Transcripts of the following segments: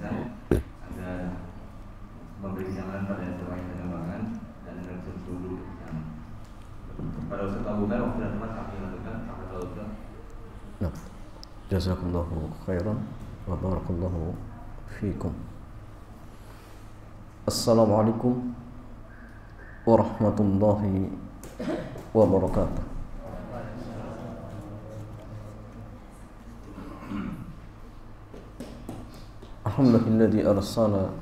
menjelaskan ada memberi jangan pada seorang yang penerbangan dan rencana dulu. Pada Ustaz Abu Bakar waktu dan teman kami lakukan sampai kalau Ustaz. Nah, jazakallahu khairan wa barakallahu fiikum. Assalamualaikum warahmatullahi wabarakatuh. Alhamdulillahilladzi arsala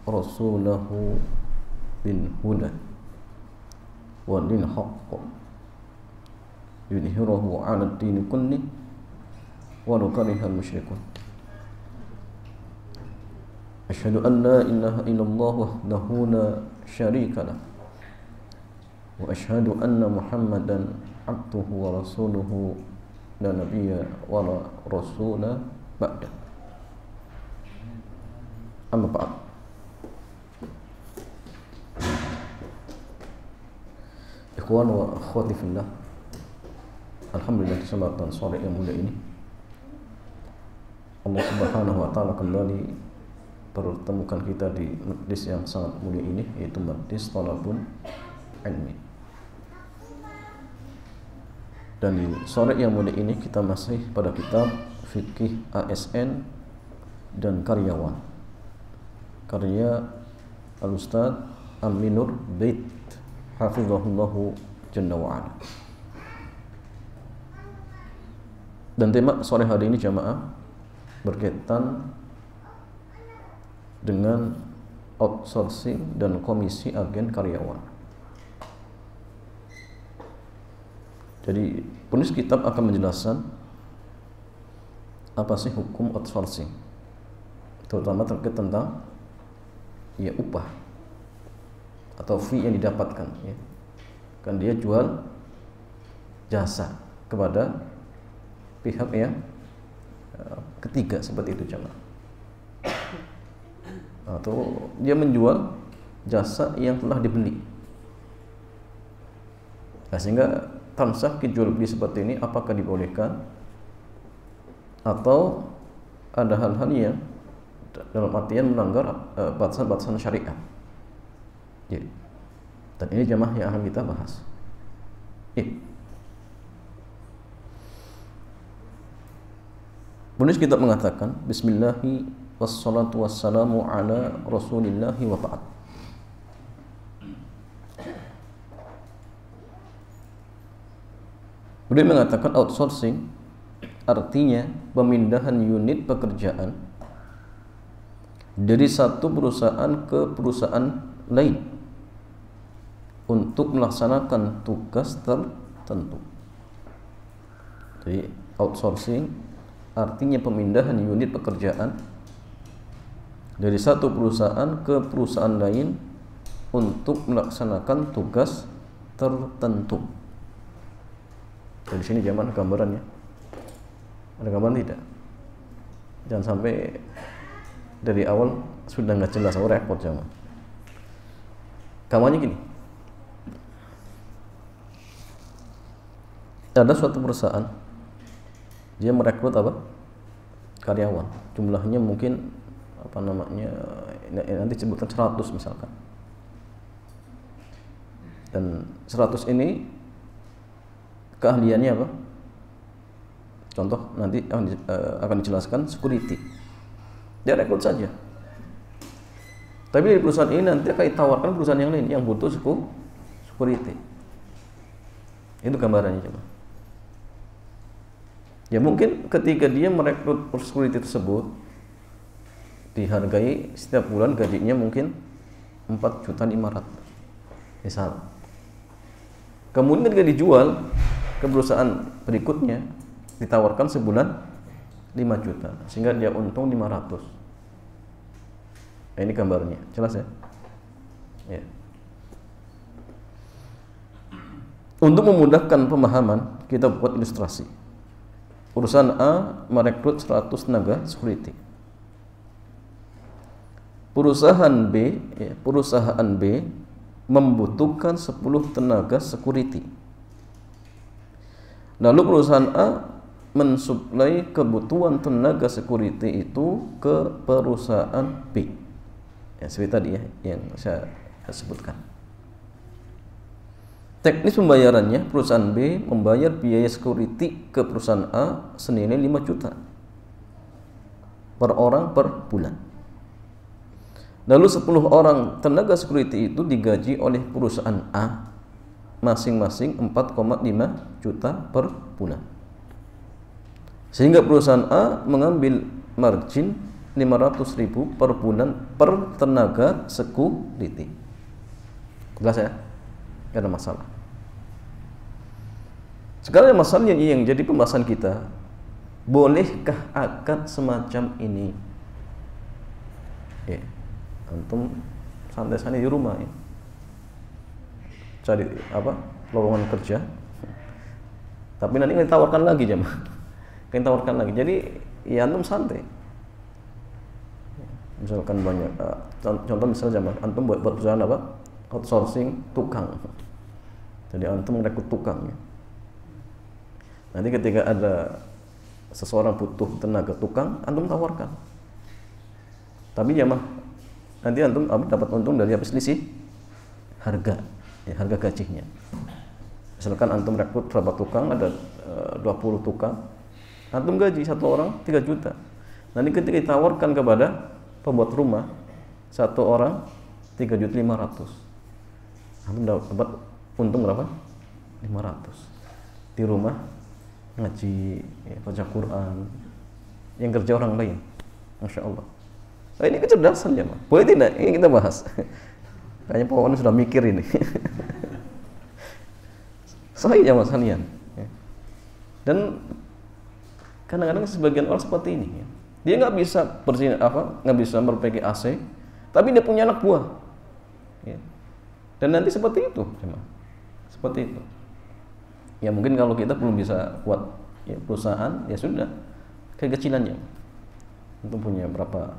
rasulahu bil huda wa dinil haqq yudhhirahu 'ala ad-dini kulli walau karihal musyrikun. Asyhadu an la ilaha illallah wahdahu la syarika lah wa asyhadu anna Muhammadan abduhu wa rasuluhu la nabiyya wa la rasula ba'da. Amma ba'd. Ikhwan wa akhwati fillah, alhamdulillah kesempatan sore yang mulia ini Allah Subhanahu wa taala kembali pertemukan kita di majlis yang sangat mulia ini, yaitu majlis Thalabul Ilmi. Dan di sore yang mulia ini kita masih pada kitab Fikih ASN dan Karyawan, karya Al-Ustaz Aminur Bait hafizahullahu jalla wa'ala. Dan tema sore hari ini jamaah berkaitan dengan outsourcing dan komisi agen karyawan. Jadi penulis kitab akan menjelaskan apa sih hukum outsourcing, terutama terkait tentang ya upah atau fee yang didapatkan, ya. Kan dia jual jasa kepada pihak yang ketiga seperti itu jamaah, atau dia menjual jasa yang telah dibeli. Nah, sehingga transaksi jual beli seperti ini apakah dibolehkan atau ada hal-hal yang dalam artian melanggar batasan-batasan syariat. Jadi, dan ini jamaah yang akan kita bahas. Penulis kitab mengatakan, Bismillahi wassalatu wassalamu ala rasulillahi wa ba'd. Beliau mengatakan outsourcing artinya pemindahan unit pekerjaan dari satu perusahaan ke perusahaan lain untuk melaksanakan tugas tertentu. Jadi outsourcing artinya pemindahan unit pekerjaan dari satu perusahaan ke perusahaan lain untuk melaksanakan tugas tertentu. Dari sini zaman gambarannya. Ada gambaran tidak? Jangan sampai dari awal sudah nggak jelas, repot jangan. Gambarnya gini. Ada suatu perusahaan, dia merekrut karyawan, jumlahnya mungkin nanti sebutkan 100 misalkan, dan 100 ini keahliannya apa? Contoh nanti akan dijelaskan security, dia rekrut saja. Tapi di perusahaan ini nanti akan ditawarkan perusahaan yang lain yang butuh security. Itu gambarannya coba. Ya mungkin ketika dia merekrut security tersebut dihargai setiap bulan gajinya mungkin 4.500.000 misal. Kemudian ketika dijual ke perusahaan berikutnya ditawarkan sebulan 5 juta sehingga dia untung 500. Nah, ini gambarnya, jelas ya? Ya. Untuk memudahkan pemahaman, kita buat ilustrasi. Perusahaan A merekrut 100 tenaga security. Perusahaan B membutuhkan 10 tenaga security. Lalu perusahaan A mensuplai kebutuhan tenaga security itu ke perusahaan B. Ya, seperti tadi ya yang saya sebutkan. Teknis pembayarannya, perusahaan B membayar biaya security ke perusahaan A senilai 5 juta per orang per bulan. Lalu 10 orang tenaga security itu digaji oleh perusahaan A masing-masing 4,5 juta per bulan. Sehingga perusahaan A mengambil margin 500.000 per bulan per tenaga security. Jelas ya? Tidak ada masalah. Sekarang masalahnya yang jadi pembahasan kita, bolehkah akad semacam ini? Ya, antum santai-santai di rumah ya. Cari lowongan kerja. Tapi nanti kita tawarkan lagi jemaah. Kita tawarkan lagi. Jadi ya antum santai. Misalkan banyak contoh misalnya jemaah, antum buat perusahaan outsourcing tukang. Jadi antum merekrut tukang ya. Nanti ketika ada seseorang butuh tenaga tukang, antum tawarkan. Tapi jemaah, nanti antum dapat untung dari selisih harga, ya, harga gajinya. Misalkan antum rekrut berapa tukang, ada 20 tukang, antum gaji satu orang 3 juta. Nanti ketika ditawarkan kepada pembuat rumah, satu orang 3.500.000. Antum dapat untung berapa? 500. Di rumah ngaji, ya, baca Quran, yang kerja orang lain. Masya Allah. Nah, ini kecerdasan ya, Pak. Boleh tidak? Ini kita bahas. Kayaknya Pak sudah mikir ini. Sahih ya Mas Hanian. Dan kadang-kadang sebagian orang seperti ini. Dia nggak bisa nggak bisa memperbaiki AC, tapi dia punya anak buah. Ya. Dan nanti seperti itu, seperti itu. Ya mungkin kalau kita belum bisa buat ya, perusahaan, ya sudah kekecilannya. Untuk punya berapa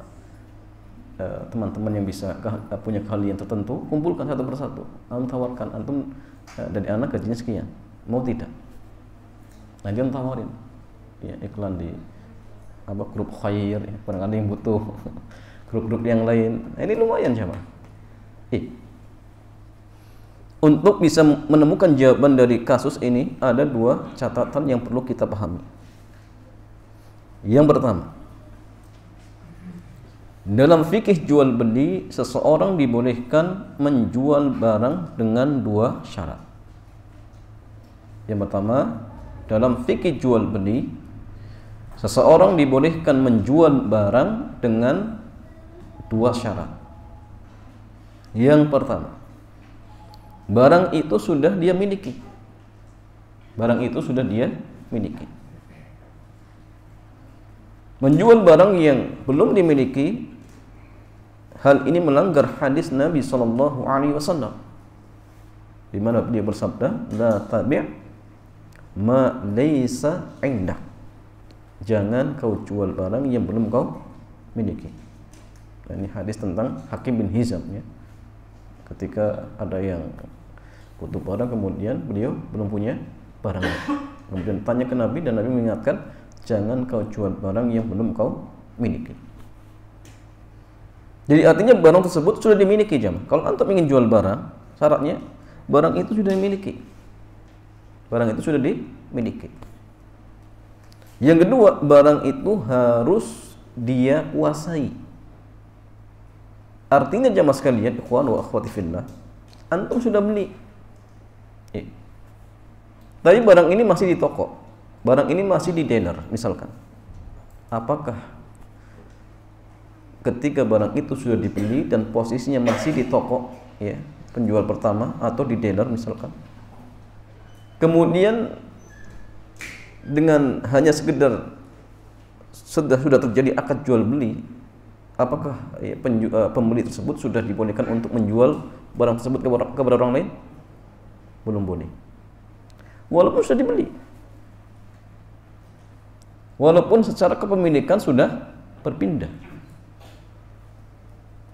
teman-teman yang bisa punya keahlian tertentu, kumpulkan satu persatu, antum tawarkan, antum dari anak gajinya sekian, mau tidak? Nah dia tawarin, ya iklan di grup khair, ya, barangkali yang butuh grup-grup yang lain. Nah, ini lumayan jemaah. Untuk bisa menemukan jawaban dari kasus ini, ada 2 catatan yang perlu kita pahami. Yang pertama, dalam fikih jual beli, seseorang dibolehkan menjual barang dengan 2 syarat. Yang pertama, dalam fikih jual beli, seseorang dibolehkan menjual barang dengan 2 syarat. Yang pertama, barang itu sudah dia miliki. Barang itu sudah dia miliki. Menjual barang yang belum dimiliki, hal ini melanggar hadis Nabi SAW, di mana dia bersabda, la tabi' ma laysa 'indak. Jangan kau jual barang yang belum kau miliki. Ini hadis tentang Hakim bin Hizam ya. Ketika ada yang butuh barang, kemudian beliau belum punya barangnya, kemudian tanya ke Nabi, dan Nabi mengingatkan, jangan kau jual barang yang belum kau miliki. Jadi artinya barang tersebut sudah dimiliki jemaah. Kalau antum ingin jual barang, syaratnya barang itu sudah dimiliki. Barang itu sudah dimiliki. Yang kedua, barang itu harus dia kuasai. Artinya jemaah sekalian, ikhwan wa akhwati fillah, antum sudah beli. Tapi barang ini masih di toko, barang ini masih di dealer misalkan. Apakah ketika barang itu sudah dibeli dan posisinya masih di toko, ya, penjual pertama atau di dealer misalkan, kemudian dengan hanya sekedar sudah terjadi akad jual beli, apakah ya, pembeli tersebut sudah dibolehkan untuk menjual barang tersebut kepada orang lain? Belum boleh. Walaupun sudah dibeli, walaupun secara kepemilikan sudah berpindah,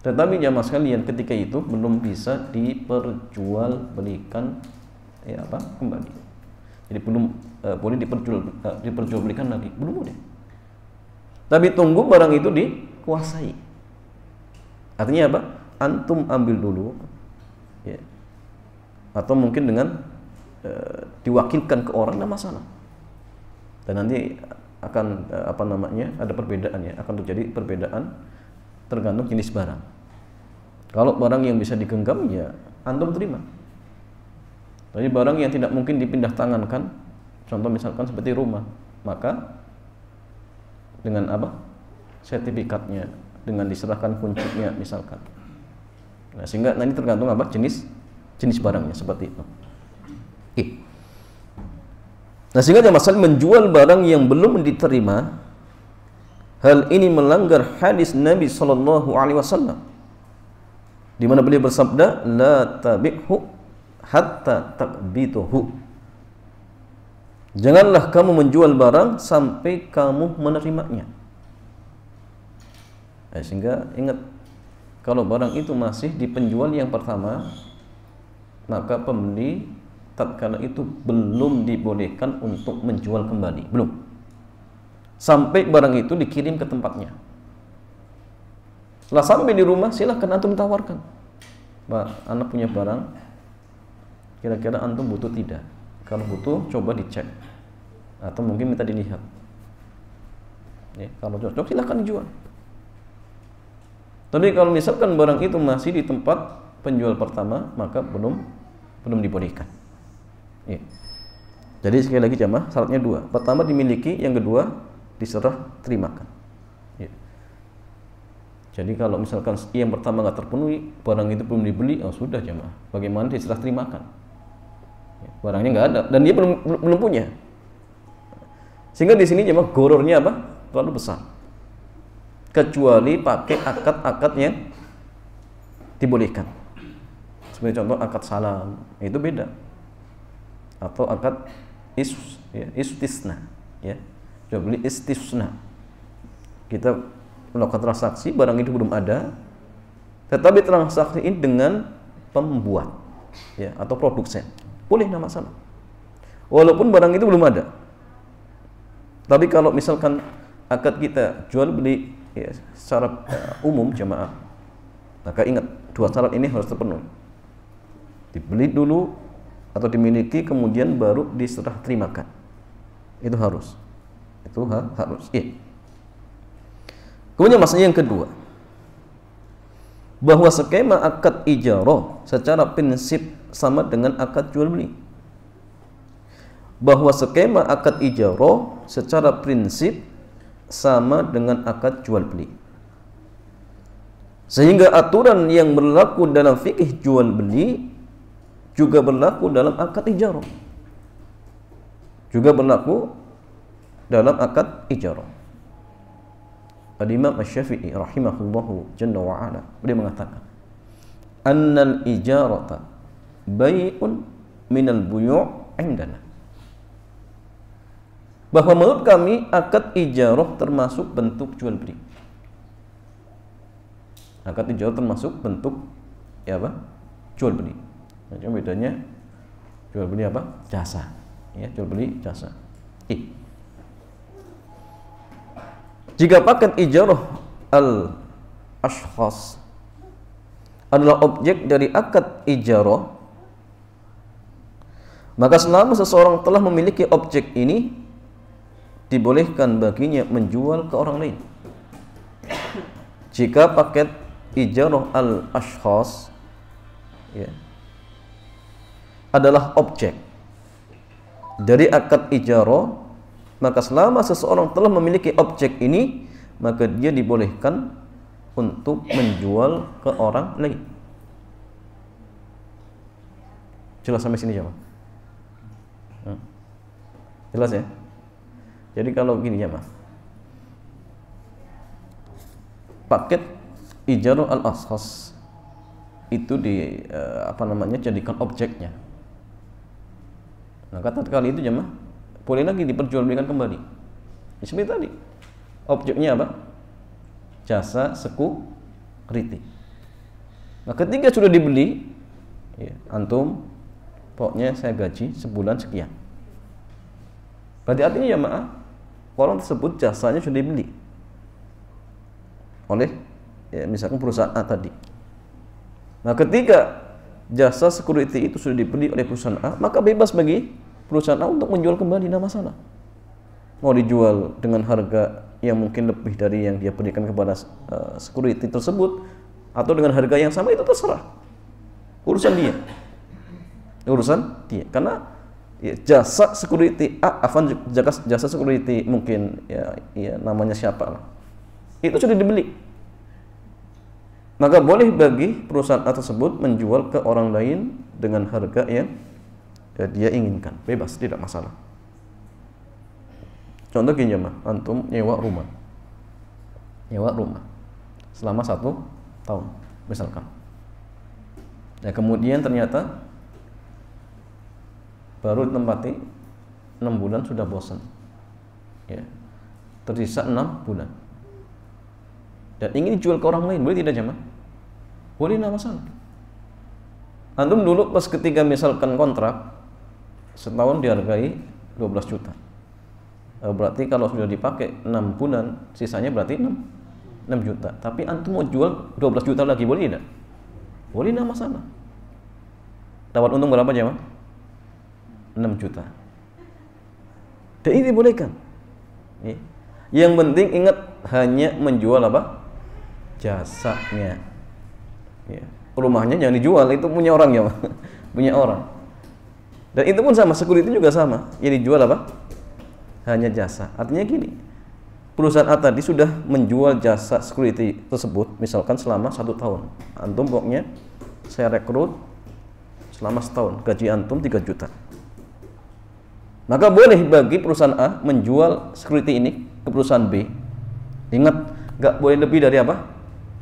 tetapi jamaah sekalian, ketika itu belum bisa diperjualbelikan kembali. Jadi belum boleh diperjualbelikan lagi, belum boleh. Tapi tunggu barang itu dikuasai. Artinya apa? Antum ambil dulu, ya. Atau mungkin dengan diwakilkan ke orang, tidak masalah. Dan nanti akan ada perbedaan, ya, akan terjadi perbedaan tergantung jenis barang. Kalau barang yang bisa digenggam, ya antum terima. Tapi barang yang tidak mungkin dipindah tangankan, contoh misalkan seperti rumah, maka dengan sertifikatnya, dengan diserahkan kuncinya misalkan. Nah, sehingga nanti tergantung jenis barangnya seperti itu. Oke. Nah, sehingga masalah menjual barang yang belum diterima, hal ini melanggar hadis Nabi Shallallahu Alaihi Wasallam, di mana beliau bersabda, la tabi'hu hatta taqbituhu. Janganlah kamu menjual barang sampai kamu menerimanya. Sehingga ingat, kalau barang itu masih di penjual yang pertama, maka pembeli tatkala itu belum dibolehkan untuk menjual kembali, belum, sampai barang itu dikirim ke tempatnya. Setelah sampai di rumah, silahkan antum tawarkan, Pak, anak punya barang, kira-kira antum butuh tidak? Kalau butuh, coba dicek, atau mungkin minta dilihat. Ya, kalau cocok, silahkan dijual. Tapi kalau misalkan barang itu masih di tempat penjual pertama, maka belum dibolehkan. Ya. Jadi sekali lagi jamaah, syaratnya dua. Pertama dimiliki, yang kedua diserah terimakan. Ya. Jadi kalau misalkan yang pertama nggak terpenuhi, barang itu belum dibeli, sudah jamaah. Bagaimana diserah terimakan? Ya, barangnya nggak ada dan dia belum punya. Sehingga di sini jamaah gorornya terlalu besar. Kecuali pakai akad-akad yang dibolehkan. Seperti contoh akad salam, itu beda. Atau akad istisna, ya. Jual beli istisna. Kita melakukan transaksi, barang itu belum ada, tetapi transaksi ini dengan pembuat, ya, atau produsen. Boleh, nama sama. Walaupun barang itu belum ada. Tapi kalau misalkan akad kita jual beli, ya, secara umum jamaah, maka ingat, dua syarat ini harus terpenuhi. Dibeli dulu atau dimiliki, kemudian baru diserah terimakan. Itu harus. Itu harus. Ya. Kemudian masalah yang kedua, bahwa skema akad ijarah secara prinsip sama dengan akad jual beli. Bahwa skema akad ijarah secara prinsip sama dengan akad jual beli. Sehingga aturan yang berlaku dalam fikih jual beli juga berlaku dalam akad ijarah. Juga berlaku dalam akad ijarah. Al-Imam Asy-Syafi'i rahimahullahu jalla wa ala, beliau mengatakan, annal ijarata bai'un minal buyu' indana. Bahwa menurut kami akad ijarah termasuk bentuk jual beli. Akad ijarah termasuk bentuk jual beli. Nah, bedanya jual beli jasa. Ya, jual beli jasa. Jika paket ijarah al-ashkhas adalah objek dari akad ijarah, maka selama seseorang telah memiliki objek ini, dibolehkan baginya menjual ke orang lain. Jika paket ijarah al-ashkhas, ya, adalah objek dari akad ijarah, maka selama seseorang telah memiliki objek ini, maka dia dibolehkan untuk menjual ke orang lain. Jelas sampai sini jemaah? Jelas ya? Jadi kalau gini jemaah, paket ijarah al-ashkhas itu jadikan objeknya. Nah, kata kali itu jemaah boleh lagi diperjualbelikan kembali. Seperti tadi, objeknya jasa security. Nah, ketika sudah dibeli, ya, antum, pokoknya saya gaji sebulan sekian. Berarti artinya ya maaf, orang tersebut jasanya sudah dibeli oleh ya, misalkan perusahaan A tadi. Nah, ketika jasa security itu sudah dibeli oleh perusahaan A, maka bebas bagi perusahaan A untuk menjual kembali, tidak masalah. Mau dijual dengan harga yang mungkin lebih dari yang dia berikan kepada security tersebut, atau dengan harga yang sama, itu terserah. Urusan dia. Karena ya, jasa security A, jasa security mungkin ya namanya siapa lah, itu sudah dibeli. Maka boleh bagi perusahaan A tersebut menjual ke orang lain dengan harga yang ya, dia inginkan, bebas, tidak masalah. Contoh gini jemaah, antum nyewa rumah selama 1 tahun misalkan. Ya, kemudian ternyata baru ditempati 6 bulan sudah bosan, ya, tersisa 6 bulan dan ingin dijual ke orang lain, boleh tidak jemaah? Boleh, tidak masalah. Antum dulu pas ketika misalkan kontrak setahun dihargai 12 juta, berarti kalau sudah dipakai 6 bulan sisanya berarti 6 juta, tapi antum mau jual 12 juta lagi, boleh tidak? Boleh, tidak masalah. Dapat untung berapa jemaah? 6 juta. Dan ini dibolehkan. Yang penting ingat, hanya menjual apa? Jasanya. Ya. Rumahnya jangan dijual, itu punya orang ya, punya orang. Dan itu pun sama, security juga sama. Yang dijual apa? Hanya jasa. Artinya gini, perusahaan A tadi sudah menjual jasa security tersebut, misalkan selama 1 tahun. Antum pokoknya saya rekrut selama setahun, gaji antum 3 juta. Maka boleh bagi perusahaan A menjual security ini ke perusahaan B. Ingat, nggak boleh lebih dari apa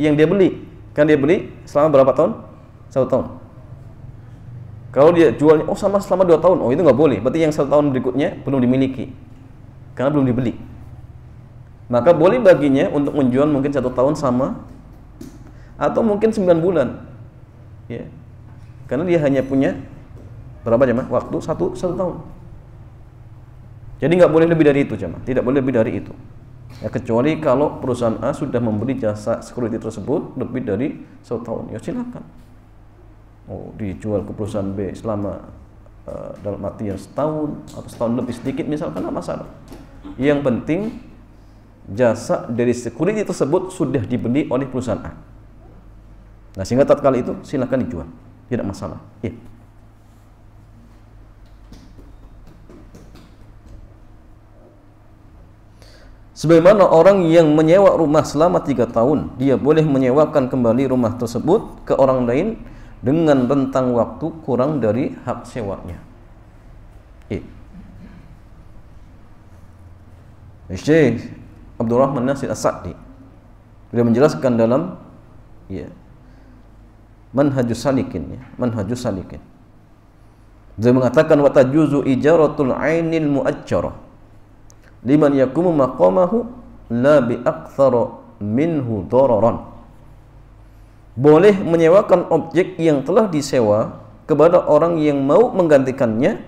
yang dia beli. Kan dia beli selama berapa tahun? 1 tahun. Kalau dia jualnya selama 2 tahun, itu nggak boleh. Berarti yang 1 tahun berikutnya belum dimiliki, karena belum dibeli. Maka boleh baginya untuk menjual mungkin 1 tahun sama, atau mungkin 9 bulan, ya, karena dia hanya punya berapa jemaah? Waktu 1 tahun. Jadi nggak boleh lebih dari itu jemaah, tidak boleh lebih dari itu. Ya, kecuali kalau perusahaan A sudah membeli jasa security tersebut lebih dari 1 tahun, ya silakan. Dijual ke perusahaan B selama dalam artian setahun atau setahun lebih sedikit misalkan, nggak masalah. Yang penting jasa dari security tersebut sudah dibeli oleh perusahaan A. Nah, sehingga tatkala itu silakan dijual, tidak masalah. Ya. Sebagaimana orang yang menyewa rumah selama 3 tahun, dia boleh menyewakan kembali rumah tersebut ke orang lain dengan rentang waktu kurang dari hak sewanya. Syekh Abdurrahman Nasir As-Sa'di beliau menjelaskan dalam Manhajus Salikin, Manhajus Salikin. Dia mengatakan wa tajuzu ijaratul 'ainil mu'ajjarah liman yakumu maqamahu la bi aktsara minhu dararan. Boleh menyewakan objek yang telah disewa kepada orang yang mau menggantikannya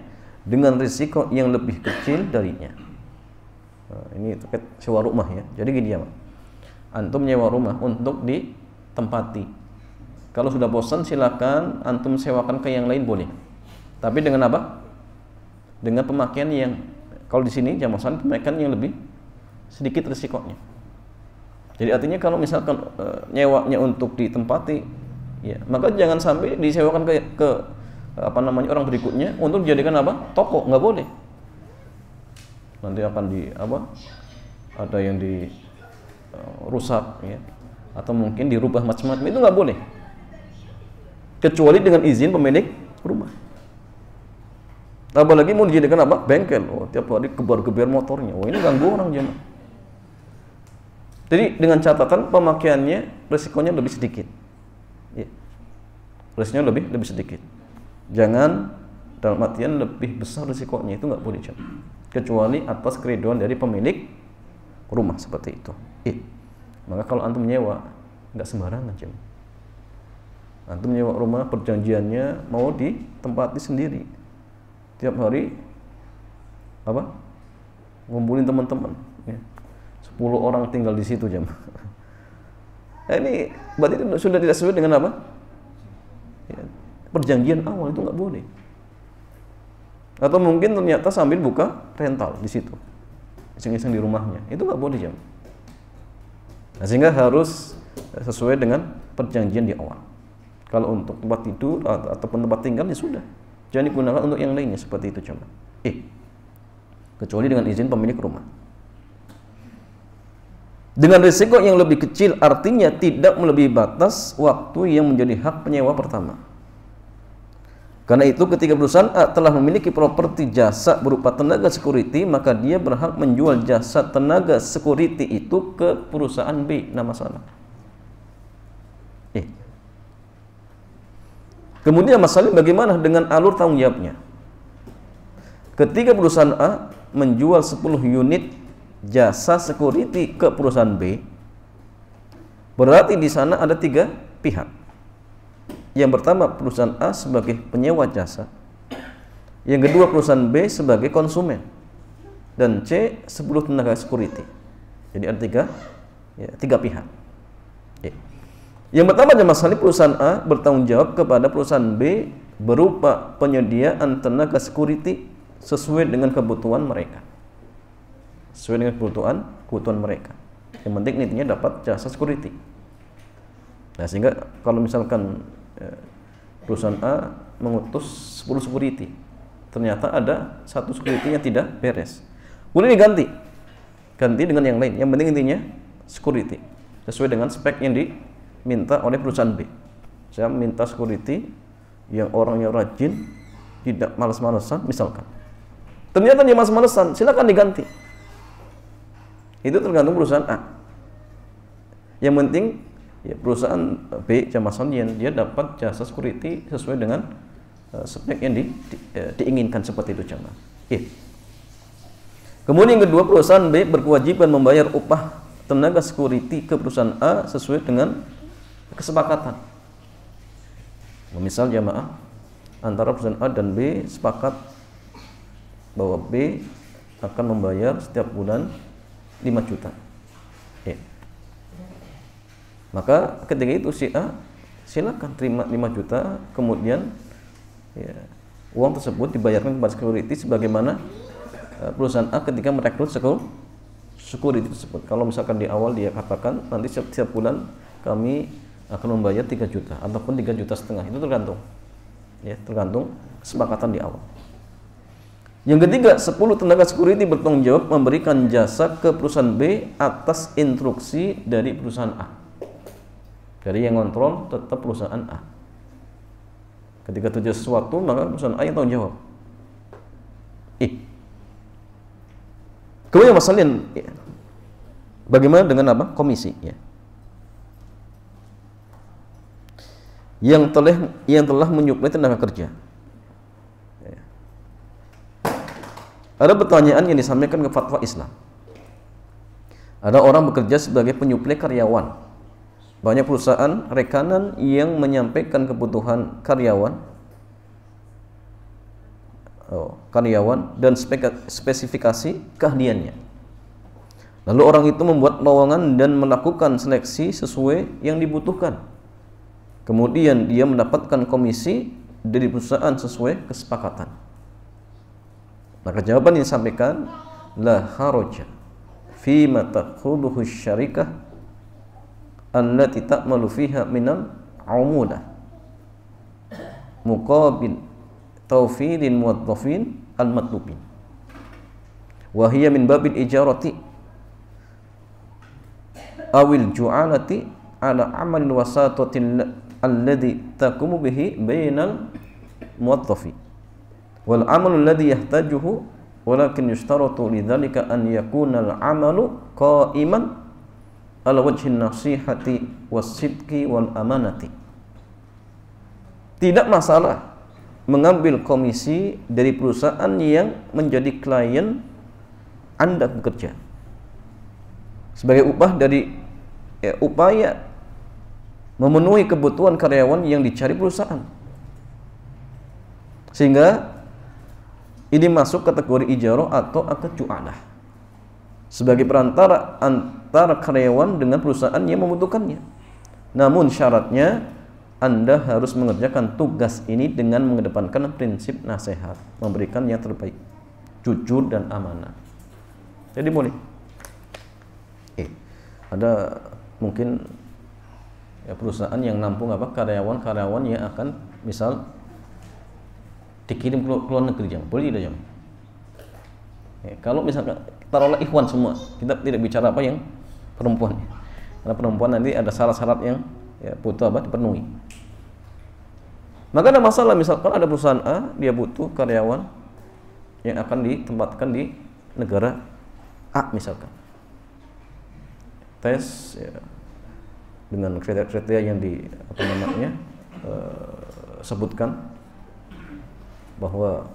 dengan risiko yang lebih kecil darinya. Nah, ini terkait sewa rumah ya. Jadi gini ya, antum nyewa rumah untuk ditempati. Kalau sudah bosan silakan antum sewakan ke yang lain, boleh. Tapi dengan apa? Dengan pemakaian yang, kalau di sini jamaah pemakaian yang lebih sedikit risikonya. Jadi artinya kalau misalkan nyewanya untuk ditempati, ya, maka jangan sampai disewakan ke orang berikutnya untuk dijadikan toko, nggak boleh. Nanti akan ada yang dirusak, ya, atau mungkin dirubah macam-macam, itu nggak boleh. Kecuali dengan izin pemilik rumah. Apalagi mau dijadikan bengkel, tiap hari gebar-gebar motornya, ini ganggu orang jemaah. Jadi dengan catatan pemakaiannya resikonya lebih sedikit, ya. Resikonya lebih sedikit. Jangan dalam artian lebih besar resikonya, itu nggak boleh jemaah. Kecuali atas keriduan dari pemilik rumah seperti itu. Maka kalau antum nyewa nggak sembarangan jemaah. Antum nyewa rumah perjanjiannya mau ditempati sendiri. Tiap hari ngumpulin teman-teman, ya. 10 orang tinggal di situ jemaah. Nah, ini berarti itu sudah tidak sesuai dengan apa? Ya, perjanjian awal itu nggak boleh. Atau mungkin ternyata sambil buka rental di situ, iseng-iseng di rumahnya, itu nggak boleh jemaah. Nah, sehingga harus sesuai dengan perjanjian di awal. Kalau untuk tempat tidur ataupun tempat tinggal ya sudah, jangan digunakan untuk yang lainnya seperti itu jemaah. Kecuali dengan izin pemilik rumah. Dengan risiko yang lebih kecil, artinya tidak melebihi batas waktu yang menjadi hak penyewa pertama. Karena itu ketika perusahaan A telah memiliki properti jasa berupa tenaga security, maka dia berhak menjual jasa tenaga security itu ke perusahaan B. Nah, masalah. Kemudian masalahnya bagaimana dengan alur tanggung jawabnya? Ketika perusahaan A menjual 10 unit jasa security ke perusahaan B, berarti di sana ada 3 pihak. Yang pertama perusahaan A sebagai penyewa jasa, yang kedua perusahaan B sebagai konsumen, dan C 10 tenaga security. Jadi ada 3 pihak. Yang pertama masalah perusahaan A bertanggung jawab kepada perusahaan B berupa penyediaan tenaga security sesuai dengan kebutuhan mereka. Sesuai dengan kebutuhan mereka. Yang penting intinya dapat jasa security. Nah, sehingga kalau misalkan perusahaan A mengutus 10 security, ternyata ada 1 security yang tidak beres, boleh diganti dengan yang lain. Yang penting intinya security sesuai dengan spek yang diminta oleh perusahaan B. Saya minta security yang orangnya rajin, tidak malas-malasan misalkan. Ternyata dia malas-malasan, silakan diganti. Itu tergantung perusahaan A. Yang penting ya perusahaan B jamaah dia dapat jasa security sesuai dengan spek yang diinginkan seperti itu jamaah. Kemudian yang kedua, perusahaan B berkewajiban membayar upah tenaga security ke perusahaan A sesuai dengan kesepakatan. Misal jamaah antara perusahaan A dan B sepakat bahwa B akan membayar setiap bulan 5 juta. Maka ketika itu si A silakan terima 5 juta, kemudian uang tersebut dibayarkan kepada security sebagaimana perusahaan A ketika merekrut security tersebut. Kalau misalkan di awal dia katakan nanti setiap bulan kami akan membayar 3 juta ataupun 3,5 juta, itu tergantung tergantung kesepakatan di awal. Yang ketiga, 10 tenaga security bertanggung jawab memberikan jasa ke perusahaan B atas instruksi dari perusahaan A. Jadi yang kontrol tetap perusahaan A. Ketika terjadi sesuatu, maka perusahaan A yang tanggung jawab. Kemudian masalah bagaimana dengan apa? Komisi, yang telah menyuplai tenaga kerja. Ada pertanyaan yang disampaikan ke fatwa Islam. Ada orang bekerja sebagai penyuplai karyawan. Banyak perusahaan rekanan yang menyampaikan kebutuhan karyawan dan spesifikasi keahliannya. Lalu orang itu membuat lowongan dan melakukan seleksi sesuai yang dibutuhkan. Kemudian dia mendapatkan komisi dari perusahaan sesuai kesepakatan. Maka jawaban yang disampaikan, la haraja fi ma takhudhuhu syarikah allati ta'malu fiha minal umudah muqabil tawfidin muwaddafin al-matlubin wa hiya min babil ijarati awil ju'alati ala amal wasatatin alladhi taqumu bihi bainal muwaddafi wal amalu alladhi yahtajuhu walakin yushtaratu lidzalika an yakuna al amalu qa'iman ala wajhi nasihati was-sidqi wal amanati. Tidak masalah mengambil komisi dari perusahaan yang menjadi klien Anda bekerja sebagai upah dari upaya memenuhi kebutuhan karyawan yang dicari perusahaan, sehingga ini masuk kategori ijarah atau akad ju'alah. sebagai perantara antara karyawan dengan perusahaan yang membutuhkannya. Namun syaratnya Anda harus mengerjakan tugas ini dengan mengedepankan prinsip nasihat, memberikan yang terbaik, jujur dan amanah. Jadi boleh. Ada mungkin ya perusahaan yang nampung karyawan-karyawan yang akan misal dikirim ke luar negeri, jam boleh tidak jam? Kalau misalkan taruhlah ikhwan semua, kita tidak bicara yang perempuan, karena perempuan nanti ada syarat-syarat yang butuh dipenuhi. Maka ada masalah, misalkan ada perusahaan A, dia butuh karyawan yang akan ditempatkan di negara A misalkan. Tes dengan kriteria yang sebutkan bahwa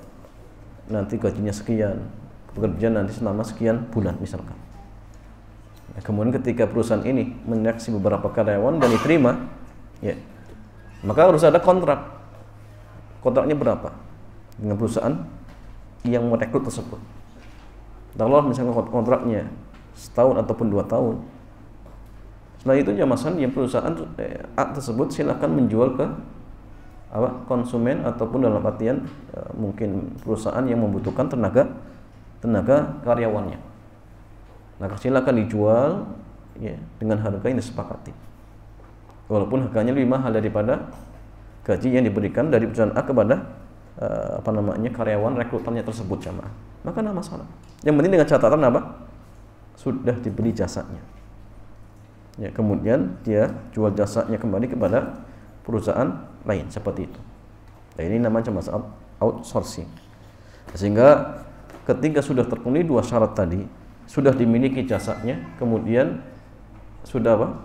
nanti gajinya sekian, pekerjaan nanti selama sekian bulan misalkan. Kemudian ketika perusahaan ini menyeleksi beberapa karyawan dan diterima, maka harus ada kontrak. Kontraknya berapa dengan perusahaan yang merekrut tersebut. Kalau misalnya kontraknya setahun ataupun 2 tahun, setelah itu jamasan yang perusahaan A tersebut silakan menjual ke konsumen ataupun dalam artian mungkin perusahaan yang membutuhkan tenaga karyawannya. Maka silakan dijual dengan harga yang disepakati, walaupun harganya lebih mahal daripada gaji yang diberikan dari perusahaan A kepada karyawan rekrutannya tersebut jamaah. Maka tidak masalah. Yang penting dengan catatan sudah dibeli jasanya. Kemudian dia jual jasanya kembali kepada perusahaan lain seperti itu. Nah, ini namanya masalah outsourcing. Sehingga ketika sudah terpenuhi 2 syarat tadi, sudah dimiliki jasanya, kemudian sudah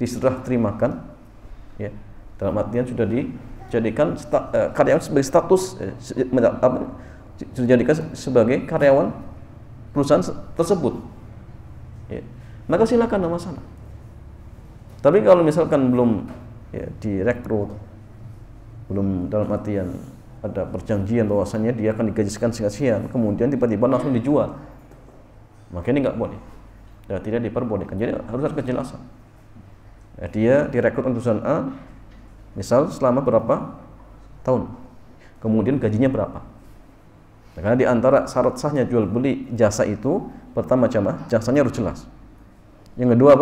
diserah terimakan, dalam artian sudah dijadikan karyawan sebagai status, dijadikan sebagai karyawan perusahaan tersebut, maka silakan, tidak masalah. Tapi kalau misalkan belum direkrut, belum dalam artian ada perjanjian bahwasanya dia akan digajikan sekian, kemudian tiba-tiba langsung dijual, maka ini nggak boleh, dan tidak diperbolehkan. Jadi harus ada kejelasan. Dia direkrut untuk perusahaan A, misal selama berapa tahun, kemudian gajinya berapa. Karena di antara syarat sahnya jual beli jasa itu, pertama jasanya harus jelas. Yang kedua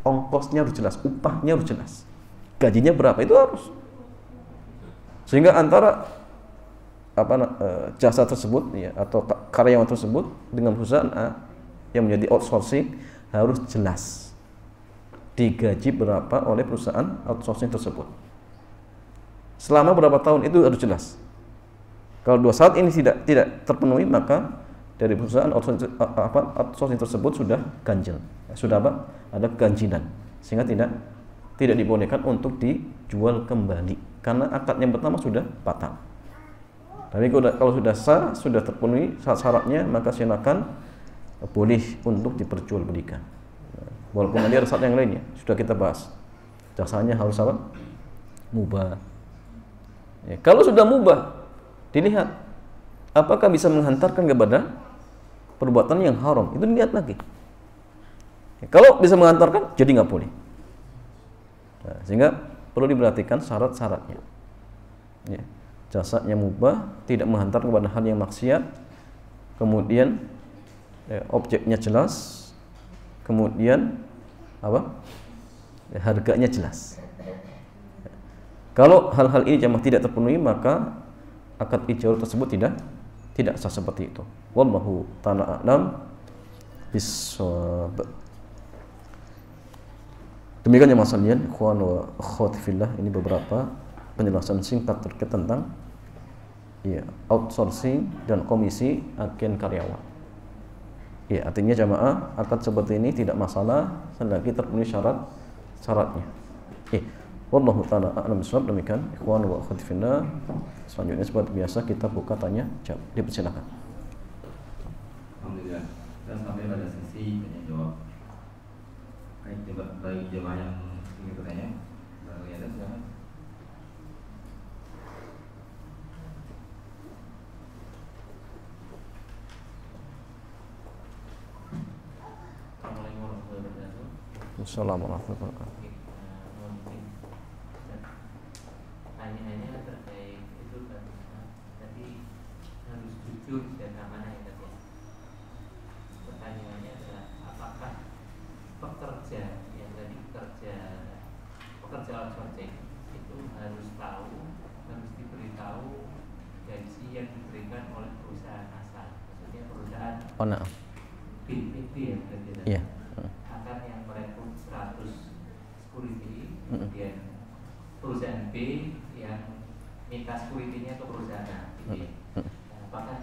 ongkosnya harus jelas, upahnya harus jelas, gajinya berapa, itu harus. Sehingga antara jasa tersebut atau karyawan tersebut dengan perusahaan A yang menjadi outsourcing harus jelas digaji berapa oleh perusahaan outsourcing tersebut, selama berapa tahun, itu harus jelas. Kalau 2 syarat ini tidak terpenuhi, maka dari perusahaan outsourcing tersebut sudah ganjil, sudah ada ganjilan, sehingga tidak dibolehkan untuk dijual kembali karena akad yang pertama sudah batal. Tapi kalau sudah sah, sudah terpenuhi syarat-syaratnya, maka silakan boleh untuk diperjualbelikan. Walaupun nanti ada syarat yang lainnya sudah kita bahas, jasanya harus mubah. Kalau sudah mubah, dilihat apakah bisa menghantarkan kepada perbuatan yang haram, itu dilihat lagi. Kalau bisa menghantarkan, jadi nggak boleh. Sehingga perlu diperhatikan syarat-syaratnya. Jasanya mubah, tidak menghantar kepada hal yang maksiat, kemudian objeknya jelas, kemudian harganya jelas. Kalau hal-hal ini jamaah tidak terpenuhi, maka akad ijarah tersebut tidak sah seperti itu. Wallahu ta'ala a'lam bissawab. Demikian jamaah sekalian, ikhwan wa akhwat fillah, ini beberapa penjelasan singkat terkait tentang outsourcing dan komisi agen karyawan. Artinya jamaah, akad seperti ini tidak masalah selagi terpenuhi syaratnya. Wallahu ta'ala a'lam bissawab. Demikian ikhwan wa akhwat fillah. Selanjutnya seperti biasa kita buka tanya jawab. Dipersilakan. Alhamdulillah. Dan sampai pada sesi tanya jawab. Coba bagi jemaah yang ingin bertanya, bagi ada silakan. Waalaikumsalam warahmatullahi wabarakatuh. Hanya terkait itu kan tadi harus jujur dan amanah ya tadi. Pertanyaannya adalah apakah pekerja yang tadi pekerja outsourcing itu harus diberitahu gaji yang diberikan oleh perusahaan asal, maksudnya perusahaan B ya berarti Iya. akan yang merekrut 100 security, kemudian perusahaan B yang minta security-nya ke perusahaan A. Apakah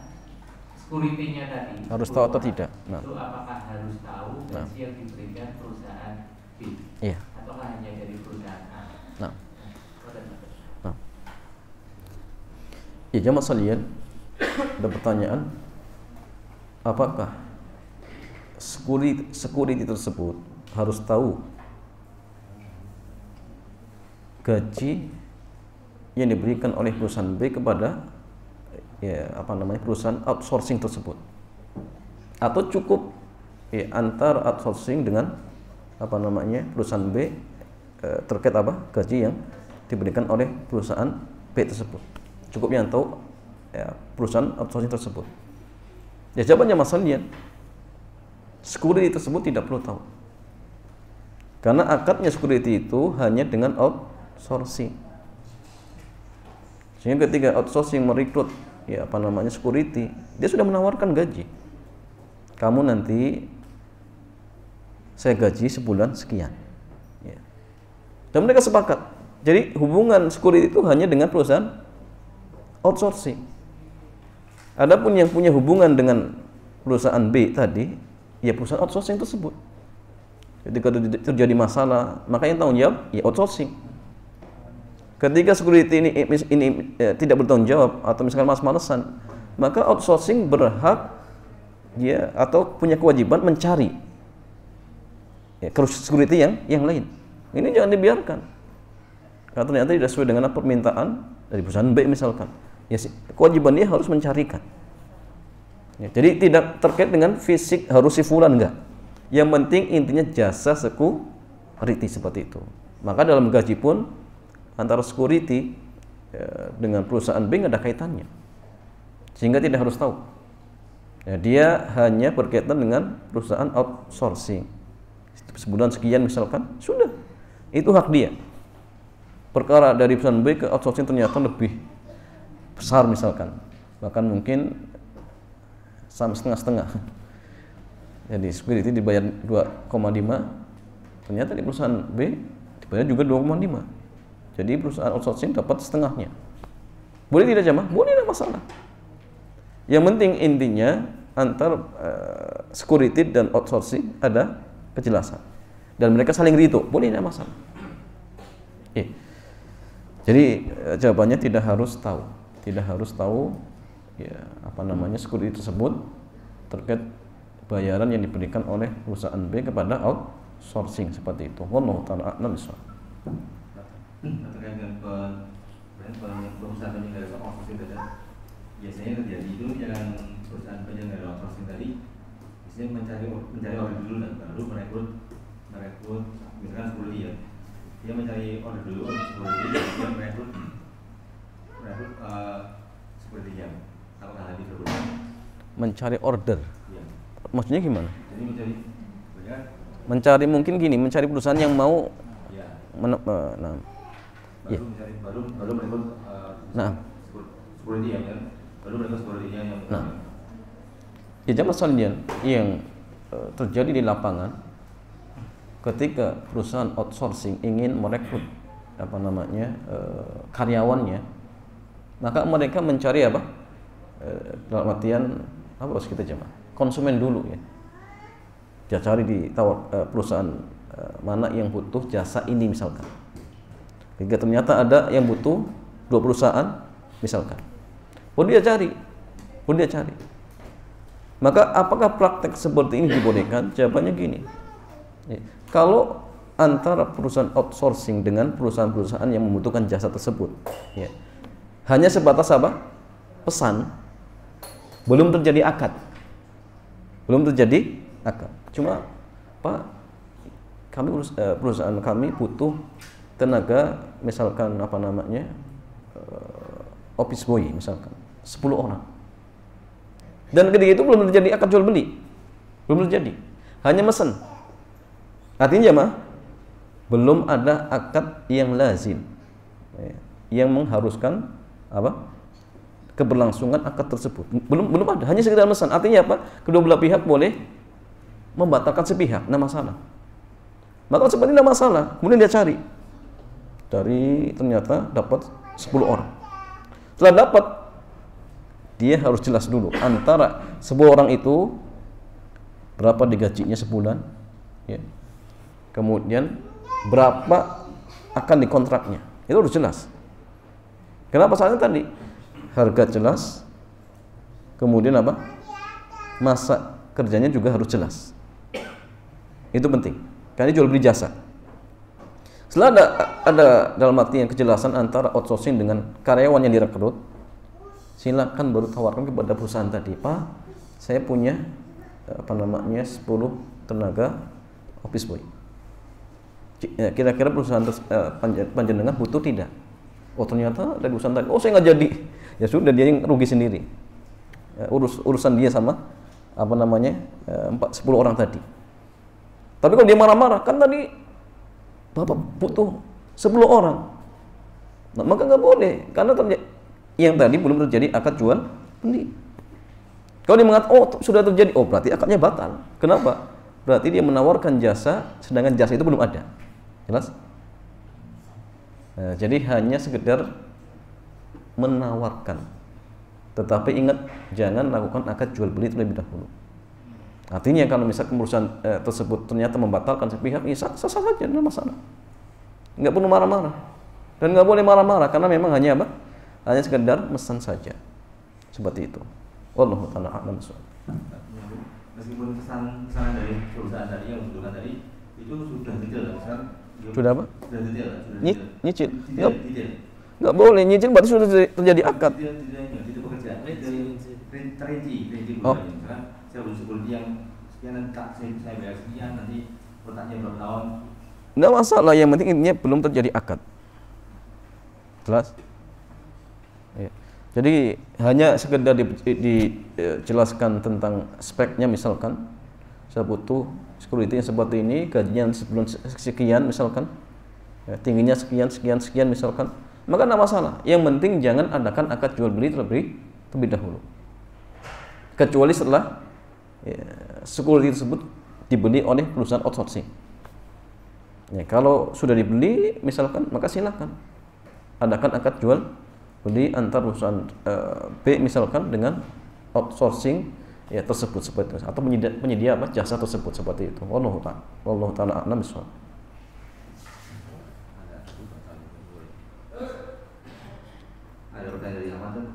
security-nya tadi harus tahu atau tidak? Itu apakah harus tahu gaji yang diberikan perusahaan B? Iya. Ataukah hanya dari perusahaan A? Ya, jamaah sekalian, ada pertanyaan, apakah security tersebut harus tahu gaji yang diberikan oleh perusahaan B kepada perusahaan outsourcing tersebut, atau cukup antar outsourcing dengan perusahaan B terkait gaji yang diberikan oleh perusahaan B tersebut, cukup yang tahu perusahaan outsourcing tersebut. Ya, jawabannya masalahnya security tersebut tidak perlu tahu, karena akadnya security itu hanya dengan outsourcing. Sehingga ketika outsourcing merekrut security, dia sudah menawarkan gaji. Kamu nanti saya gaji sebulan sekian. Ya. Dan mereka sepakat. Jadi hubungan security itu hanya dengan perusahaan outsourcing. Adapun yang punya hubungan dengan perusahaan B tadi, ya perusahaan outsourcing tersebut. Ketika terjadi masalah, maka yang tanggung jawab ya outsourcing. Ketika security ini tidak bertanggung jawab atau misalkan malas-malesan, maka outsourcing berhak atau punya kewajiban mencari security yang lain. Ini jangan dibiarkan. Karena ternyata tidak sesuai dengan permintaan dari perusahaan B misalkan. Ya, kewajiban dia harus mencarikan. Ya, jadi tidak terkait dengan fisik harus si fulan, enggak. Yang penting intinya jasa security seperti itu. Maka dalam gaji pun antara security dengan perusahaan B nggak ada kaitannya, sehingga tidak harus tahu. Ya, dia hanya berkaitan dengan perusahaan outsourcing. Sebulan sekian misalkan, sudah itu hak dia. Perkara dari perusahaan B ke outsourcing ternyata lebih besar misalkan, bahkan mungkin sama setengah-setengah. Jadi security dibayar 2,5, ternyata di perusahaan B dibayar juga 2,5. Jadi perusahaan outsourcing dapat setengahnya. Boleh tidak jamaah? Boleh, tidak masalah. Yang penting intinya antar security dan outsourcing ada kejelasan dan mereka saling ridho. Boleh, tidak masalah. Jadi jawabannya tidak harus tahu security tersebut terkait bayaran yang diberikan oleh perusahaan B kepada outsourcing seperti itu. Wallahu ta'ala a'lam bishawab. Terkait dengan perusahaan penyelenggara outsourcing tadi, biasanya terjadi itu yang perusahaan penyelenggara outsourcing tadi biasanya mencari order dulu dan baru merekrut misalkan security ya, dia mencari order dulu security, dia merekrut security yang apakah hal itu berbeda? Mencari order ya. Maksudnya gimana? Jadi mencari mungkin gini, mencari perusahaan yang mau ya. Baru merekrut security yang baru merekrut security yang ya, jamaah sekalian, yang terjadi di lapangan ketika perusahaan outsourcing ingin merekrut karyawannya, maka mereka mencari dalam artian harus kita jamaah konsumen dulu ya. Dia cari di perusahaan mana yang butuh jasa ini misalkan. Jika ternyata ada yang butuh 2 perusahaan misalkan, dia cari. Maka apakah praktek seperti ini dibolehkan? Jawabannya gini. Kalau antara perusahaan outsourcing dengan perusahaan-perusahaan yang membutuhkan jasa tersebut, ya, hanya sebatas pesan, belum terjadi akad. Cuma Pak, perusahaan kami butuh tenaga, misalkan apa namanya, office boy misalkan 10 orang. Dan ketika itu belum terjadi akad jual beli, belum terjadi, hanya mesen. Artinya jemaah, belum ada akad yang lazim, yang mengharuskan apa, keberlangsungan akad tersebut. Belum ada, hanya sekedar mesen. Artinya apa? Kedua belah pihak boleh membatalkan sepihak, tidak masalah. Maka seperti tidak masalah. Kemudian dia cari, ternyata dapat 10 orang. Setelah dapat, dia harus jelas dulu antara 10 orang itu berapa digajinya sebulan, ya. Kemudian berapa akan dikontraknya, itu harus jelas. Kenapa? Soalnya tadi harga jelas, kemudian apa, masa kerjanya juga harus jelas. Itu penting, karena jual beli jasa. Setelah ada dalam artian kejelasan antara outsourcing dengan karyawan yang direkrut, silakan baru tawarkan kepada perusahaan tadi, Pak, saya punya apa namanya 10 tenaga office boy. Kira-kira perusahaan panjenengan butuh tidak? Oh ternyata dari perusahaan tadi, oh saya nggak jadi. Ya sudah, dia yang rugi sendiri. Urusan dia sama apa namanya 10 orang tadi. Tapi kalau dia marah-marah, kan tadi Bapak butuh 10 orang, nah, maka nggak boleh, karena yang tadi belum terjadi akad jual beli. Kalau dia mengatakan, oh sudah terjadi, oh berarti akadnya batal. Kenapa? Berarti dia menawarkan jasa, sedangkan jasa itu belum ada. Jelas? Nah, jadi hanya sekedar menawarkan. Tetapi ingat, jangan lakukan akad jual beli terlebih dahulu. Artinya kalau misalkan perusahaan tersebut ternyata membatalkan sepihak, ya sah saja, tidak masalah. Nggak perlu marah-marah. Dan nggak boleh marah-marah, karena memang hanya apa? Hanya sekedar mesan saja. Seperti itu. Wallahu ta'ala a'lam bishawab. Meskipun pesanan dari perusahaan tadi yang sebelumnya tadi itu sudah detail, misalkan sudah apa? Sudah detail. Nyicil. Detail. Nggak boleh nyicil, berarti sudah terjadi akad. Itu pekerjaan. Terinci. Oh. Misalkan saya butuh security yang sekian, nanti saya bayar sekian, nanti kontraknya berapa tahun. Nggak masalah, yang penting intinya belum terjadi akad. Jelas? Ya. Jadi hanya sekedar dijelaskan tentang speknya, misalkan saya butuh security yang seperti ini, gajinya sebelum sekian misalkan, ya, tingginya sekian misalkan, maka tidak masalah. Yang penting jangan adakan akad jual beli terlebih dahulu, kecuali setelah security tersebut dibeli oleh perusahaan outsourcing. Ya, kalau sudah dibeli misalkan, maka silakan adakan akad jual beli antar perusahaan B misalkan dengan outsourcing ya tersebut seperti itu, atau penyedia apa jasa tersebut seperti itu. Wallahu ta'ala a'lam bishawab. Ada pertanyaan dari Ahmad tuh?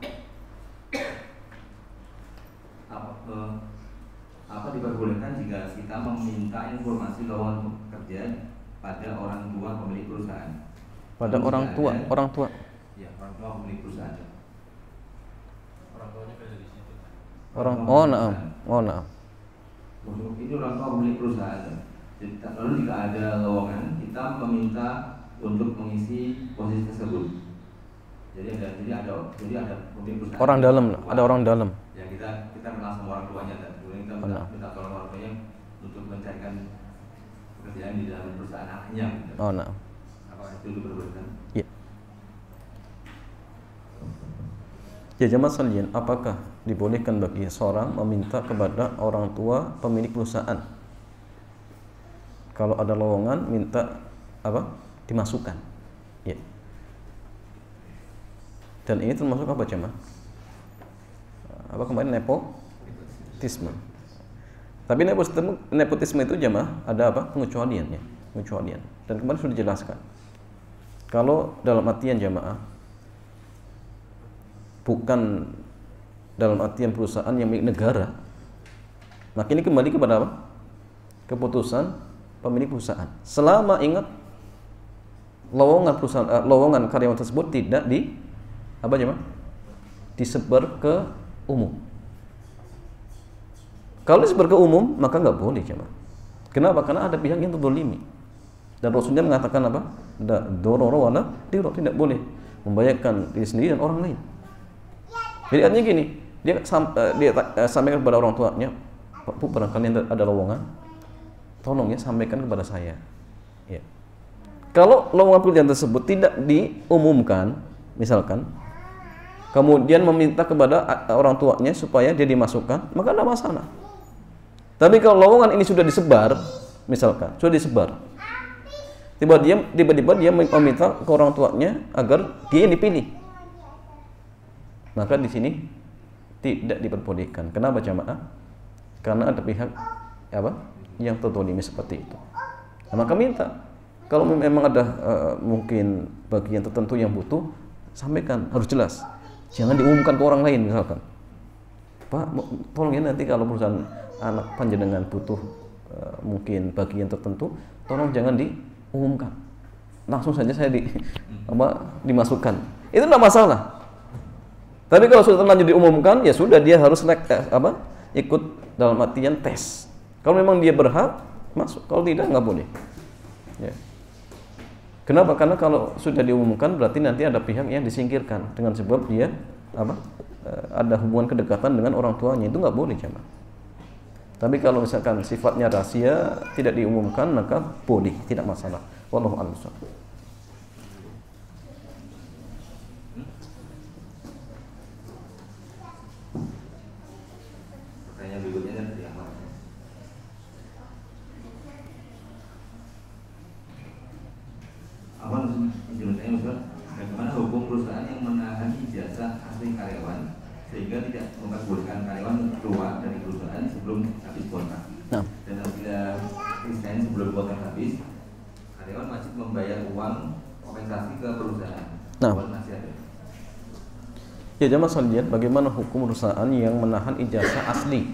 Apa diperbolehkan jika kita meminta informasi lowongan pekerjaan pada orang tua pemilik perusahaan? Pada orang tua. Ya, orang tua pemilik perusahaan. Orang tuanya kerja di situ. Nah. Ini orang tua pemilik perusahaan. Lalu jika ada lowongan, kita meminta untuk mengisi posisi tersebut. Jadi ada pemilik perusahaan. Ada orang dalam. Ya kita kenal sama orang tuanya, dan kemudian kita minta tolong orang tuanya untuk mencarikan pekerjaan di dalam perusahaan anaknya. Gitu. Oh, nah. Apakah itu diperbolehkan? Ya. Ya jemaah sekalian, apakah dibolehkan bagi seorang meminta kepada orang tua pemilik perusahaan kalau ada lowongan minta apa? Dimasukkan. Ya. Dan ini termasuk apa jemaah? Apa kemarin nepotisme. Tapi nepotisme itu jemaah ada apa? Pengecualiannya. Dan kemarin sudah dijelaskan. Kalau dalam artian jemaah bukan dalam artian perusahaan yang milik negara, maka ini kembali kepada apa? Keputusan pemilik perusahaan. Selama ingat lowongan karyawan tersebut tidak disebar ke umum. Kalau disebar ke umum maka nggak boleh jemaah. Kenapa? Karena ada pihak yang terzalimi. Dan Rasulnya mengatakan apa? Dororo wala diror, tidak boleh membahayakan diri sendiri dan orang lain. Jadi artinya gini, dia sampaikan kepada orang tuanya, Pak Bu, barangkali ada lowongan, tolong ya sampaikan kepada saya. Ya. Kalau lowongan pekerjaan tersebut tidak diumumkan, misalkan, kemudian meminta kepada orang tuanya supaya dia dimasukkan, maka tidak masalah. Tapi kalau lowongan ini sudah disebar, misalkan, sudah disebar, tiba-tiba dia meminta ke orang tuanya agar dia dipilih, maka di sini tidak diperbolehkan. Kenapa jamaah? Karena ada pihak yang terzalimi seperti itu. Nah, maka minta, kalau memang ada mungkin bagian tertentu yang butuh, sampaikan, harus jelas. Jangan diumumkan ke orang lain, misalkan, Pak, tolong ya nanti kalau perusahaan anak panjenengan butuh mungkin bagian tertentu, tolong jangan diumumkan, langsung saja saya dimasukkan. Itu tidak masalah. Tapi kalau sudah terlanjur diumumkan, ya sudah, dia harus ikut dalam artian tes. Kalau memang dia berhak masuk, kalau tidak nggak boleh. Ya. Kenapa? Karena kalau sudah diumumkan berarti nanti ada pihak yang disingkirkan dengan sebab dia ada hubungan kedekatan dengan orang tuanya, itu nggak boleh jemaah. Tapi kalau misalkan sifatnya rahasia, tidak diumumkan, maka boleh, tidak masalah. Wallahu a'lam. Pertanyaan berikutnya dari Ahmad. Ahmad menurut saya, Ustaz, bagaimana hukum perusahaan yang menahan ijazah asli karyawan sehingga tidak memperbolehkan karyawan keluar dari perusahaan sebelum habis kontrak? Nah. Dan apabila resign sebelum kontrak habis, karyawan wajib membayar uang kompensasi ke perusahaan. Nah. Masih ada. Ya jamaah sekalian, bagaimana hukum perusahaan yang menahan ijazah asli?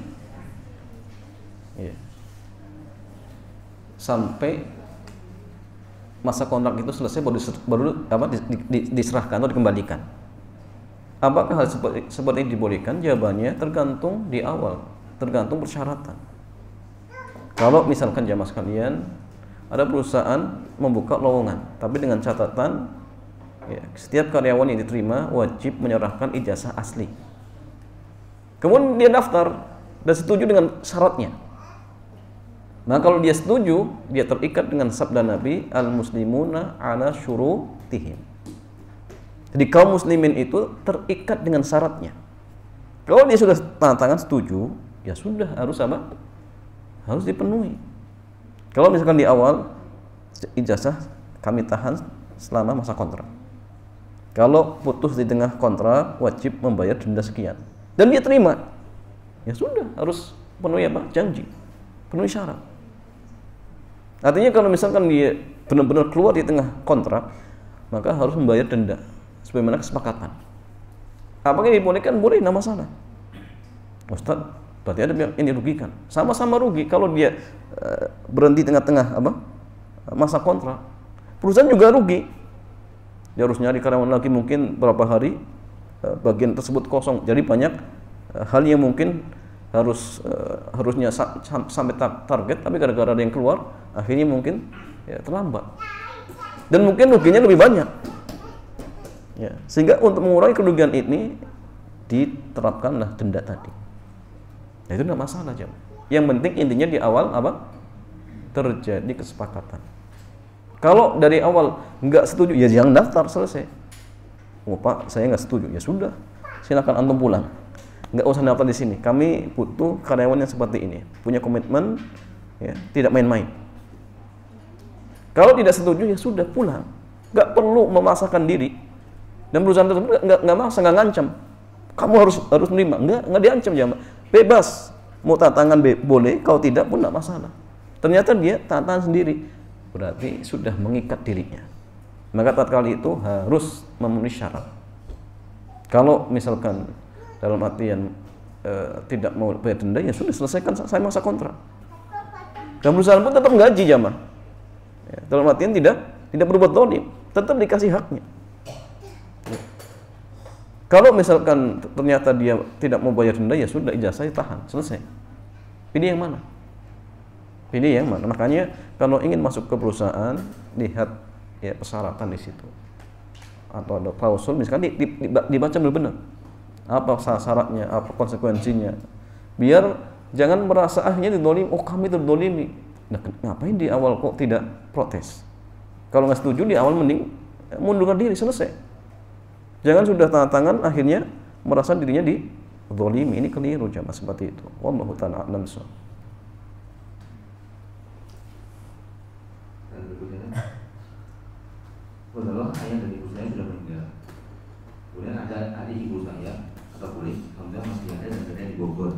Ya. Sampai masa kontrak itu selesai baru diserahkan atau dikembalikan. Apakah hal seperti ini dibolehkan? Jawabannya tergantung di awal, tergantung persyaratan. Kalau misalkan jamaah sekalian, ada perusahaan membuka lowongan, tapi dengan catatan ya, setiap karyawan yang diterima wajib menyerahkan ijazah asli. Kemudian dia daftar dan setuju dengan syaratnya. Nah, kalau dia setuju, dia terikat dengan sabda Nabi, al-muslimuna ala syurutihim. Jadi kaum muslimin itu terikat dengan syaratnya. Kalau dia sudah tanda tangan setuju, ya sudah, harus apa? Harus dipenuhi. Kalau misalkan di awal ijazah kami tahan selama masa kontrak. Kalau putus di tengah kontrak, wajib membayar denda sekian. Dan dia terima. Ya sudah, harus penuhi apa? Janji. Penuhi syarat. Artinya kalau misalkan dia benar-benar keluar di tengah kontrak, maka harus membayar denda sebagaimana kesepakatan. Apakah dibolehkan? Boleh, tidak masalah. Ustaz, berarti ada yang dirugikan. Sama-sama rugi kalau dia berhenti tengah-tengah masa kontrak. Perusahaan juga rugi. Dia harus nyari karyawan lagi mungkin berapa hari, bagian tersebut kosong. Jadi banyak hal yang mungkin harusnya sampai target, tapi gara-gara ada yang keluar, akhirnya mungkin ya, terlambat. Dan mungkin ruginya lebih banyak. Ya, sehingga untuk mengurangi kerugian ini diterapkanlah denda tadi. Nah, itu tidak masalah jam. Yang penting intinya di awal terjadi kesepakatan. Kalau dari awal nggak setuju, ya jangan daftar, selesai. Oh Pak, saya nggak setuju, ya sudah, silakan antum pulang. Nggak usah daftar di sini. Kami butuh karyawan yang seperti ini, punya komitmen, ya, tidak main-main. Kalau tidak setuju, ya sudah, pulang. Nggak perlu memaksakan diri. Dan perusahaan tersebut nggak maksa, nggak ngancam. Kamu harus menerima, nggak diancam jamaah. Bebas, mau tantangan boleh, kalau tidak pun nggak masalah. Ternyata dia tantangan sendiri, berarti sudah mengikat dirinya. Maka tatkala itu harus memenuhi syarat. Kalau misalkan dalam artian tidak mau bayar denda, ya sudah, selesaikan saya masa kontrak. Dan perusahaan pun tetap menggaji jamaah. Ya, dalam artian tidak berbuat zalim, tetap dikasih haknya. Kalau misalkan ternyata dia tidak mau bayar denda, ya sudah, ijazah tahan, selesai. Pilih yang mana? Pilih yang mana. Makanya kalau ingin masuk ke perusahaan, lihat ya persyaratan di situ. Atau ada klausul, misalkan dibaca benar-benar. Apa syaratnya, apa konsekuensinya. Biar jangan merasa akhirnya didolimi, oh kami terdolimi. Nah, ngapain di awal kok tidak protes? Kalau nggak setuju di awal mending mundurkan diri, selesai. Jangan sudah tanda tangan akhirnya merasa dirinya didolimi. Ini keliru jamaah seperti itu. Wallahu ta'ala a'lam bishawab. Kalau ayah dan ibu saya sudah meninggal, kemudian ada adik ibu saya atau kulit, kemudian masih ada dan berada di Bogor.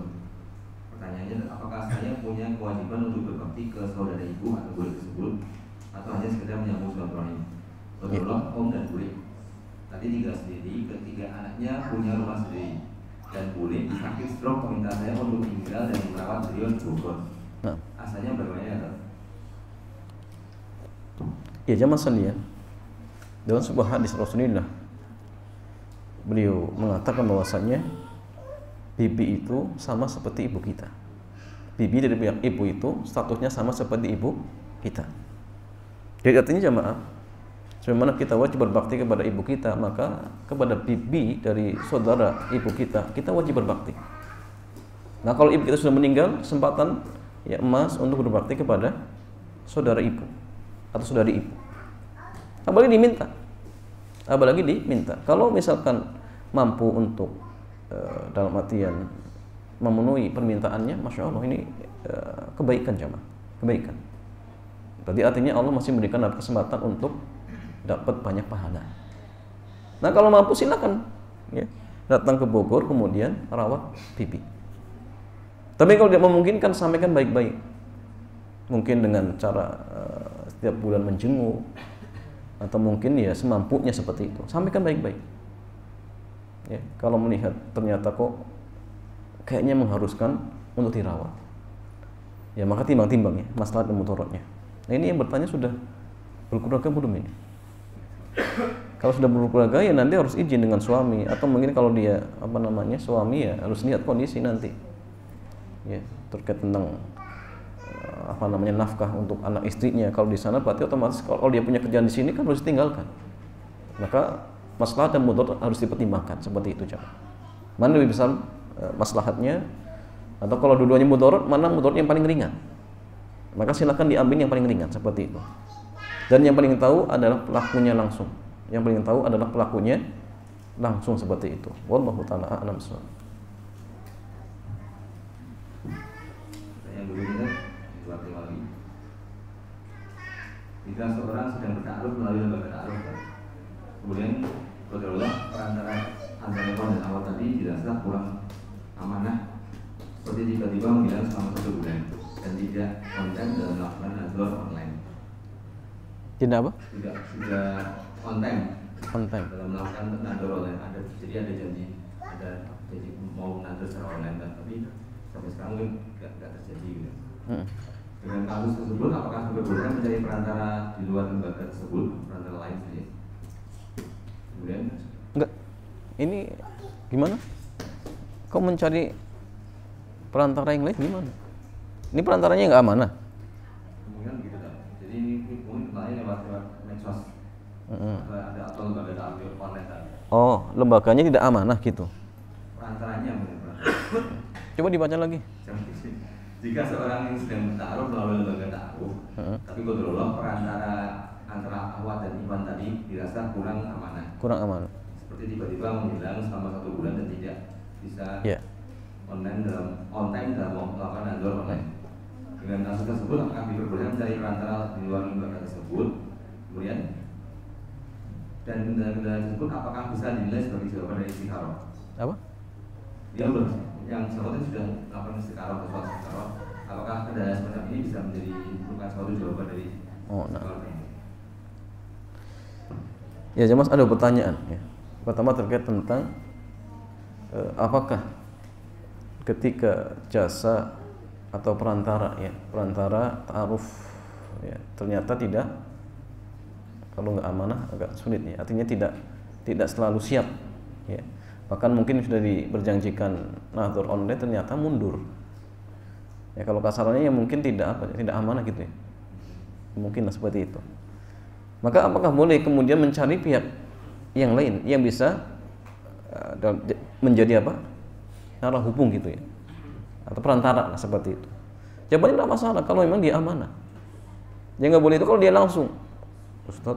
Pertanyaannya, apakah saya punya kewajiban untuk berbakti ke saudara ibu atau kulit tersebut, atau hanya sekedar menyambung silaturahim? Betul, om dan kulit. Tadi tinggal sendiri, ketiga anaknya punya rumah sendiri, dan kulit sakit stroke meminta saya untuk tinggal dan merawat beliau di Bogor. Asalnya bagaimana? Ya jamaah sekalian, dalam sebuah hadis Rasulullah beliau mengatakan bahwasanya bibi itu sama seperti ibu kita. Bibi dari pihak ibu itu statusnya sama seperti ibu kita. Jadi artinya jamaah, sebagaimana kita wajib berbakti kepada ibu kita, maka kepada bibi dari saudara ibu kita wajib berbakti. Nah kalau ibu kita sudah meninggal, kesempatan ya emas untuk berbakti kepada saudara ibu atau saudari ibu. Apalagi diminta. Kalau misalkan mampu untuk dalam artian memenuhi permintaannya, masya Allah ini kebaikan jamaah, kebaikan. Berarti artinya Allah masih memberikan kesempatan untuk dapat banyak pahala. Nah kalau mampu silakan ya, datang ke Bogor kemudian rawat bibi. Tapi kalau tidak memungkinkan, sampaikan baik-baik. Mungkin dengan cara setiap bulan menjenguk, atau mungkin ya semampunya seperti itu. Sampaikan baik-baik. Ya, kalau melihat ternyata kok kayaknya mengharuskan untuk dirawat, ya maka timbang-timbang ya maslahat dan mudaratnya. Nah ini yang bertanya sudah berkeluarga belum ini? Kalau sudah berkeluarga ya nanti harus izin dengan suami, atau mungkin kalau dia suami ya harus lihat kondisi nanti. Ya, terkait tentang nafkah untuk anak istrinya. Kalau di sana berarti otomatis kalau dia punya kerjaan di sini kan harus ditinggalkan. Maka maslahat dan mudarat harus dipertimbangkan seperti itu jamaah. Mana lebih besar maslahatnya, atau kalau dua-duanya mudarat, mana mudarat yang paling ringan? Maka silakan diambil yang paling ringan seperti itu. Dan yang paling tahu adalah pelakunya langsung. Yang paling tahu adalah pelakunya langsung seperti itu. Wallahu ta'ala a'lam bishawab. Yang berikutnya lagi. Jika seorang sedang bertaruh melalui lembaga taruh, kemudian kebetulan perantara antara kawan dan awal tadi dirasa kurang amanah, seperti tiba-tiba menghilang selama 1 bulan dan tidak konten dalam melakukan nazar online. Tidak apa? Tidak konten dalam melakukan nazar online. Jadi ada janji mau nazar secara online, tapi sampai sekarang mungkin tidak terjadi gitu. Dengan kasus tersebut, apakah kebetulan mencari perantara di luar lembaga tersebut, perantara lain saja? Kemudian enggak, ini gimana? Kau mencari perantara yang lain gimana? Ini perantaranya nggak amanah? Kemungkinan begitu tak. Jadi ini mungkin lain lewat medsos. Ada atau lembaga taruh online tak? Oh, lembaganya tidak amanah gitu. Perantaranya mungkin. Coba dibaca lagi. Jika seorang yang sedang bertaruh melalui lembaga taruh, tapi kebetulan perantara antara awal dan iman tadi dirasa kurang amanah. Seperti tiba-tiba menghilang selama 1 bulan dan tidak bisa on time dalam melakukan nazar online. Dengan kasus tersebut, apakah diperbolehkan mencari perantara di luar lembaga tersebut? Kemudian dan kendala-kendala tersebut apakah bisa dinilai sebagai jawaban dari istikharah? Apa? Yang sahabat sudah melakukan istikharah atau sholat istikharah, apakah kendala semacam ini bisa menjadi merupakan suatu jawaban dari istikharah ini? Ya jemaah, ada pertanyaan ya. Pertama terkait tentang apakah ketika jasa atau perantara ta'aruf ya, ternyata tidak, kalau nggak amanah agak sulit ya, artinya tidak selalu siap ya. Bahkan mungkin sudah berjanjikan nazar online ternyata mundur. Ya kalau kasarannya ya mungkin tidak amanah gitu ya. Mungkin seperti itu. Maka apakah boleh kemudian mencari pihak yang lain yang bisa menjadi apa? Arah hubung gitu ya. Atau perantara lah seperti itu. Jawabannya tidak masalah kalau memang dia amanah. Yang nggak boleh itu kalau dia langsung, Ustaz,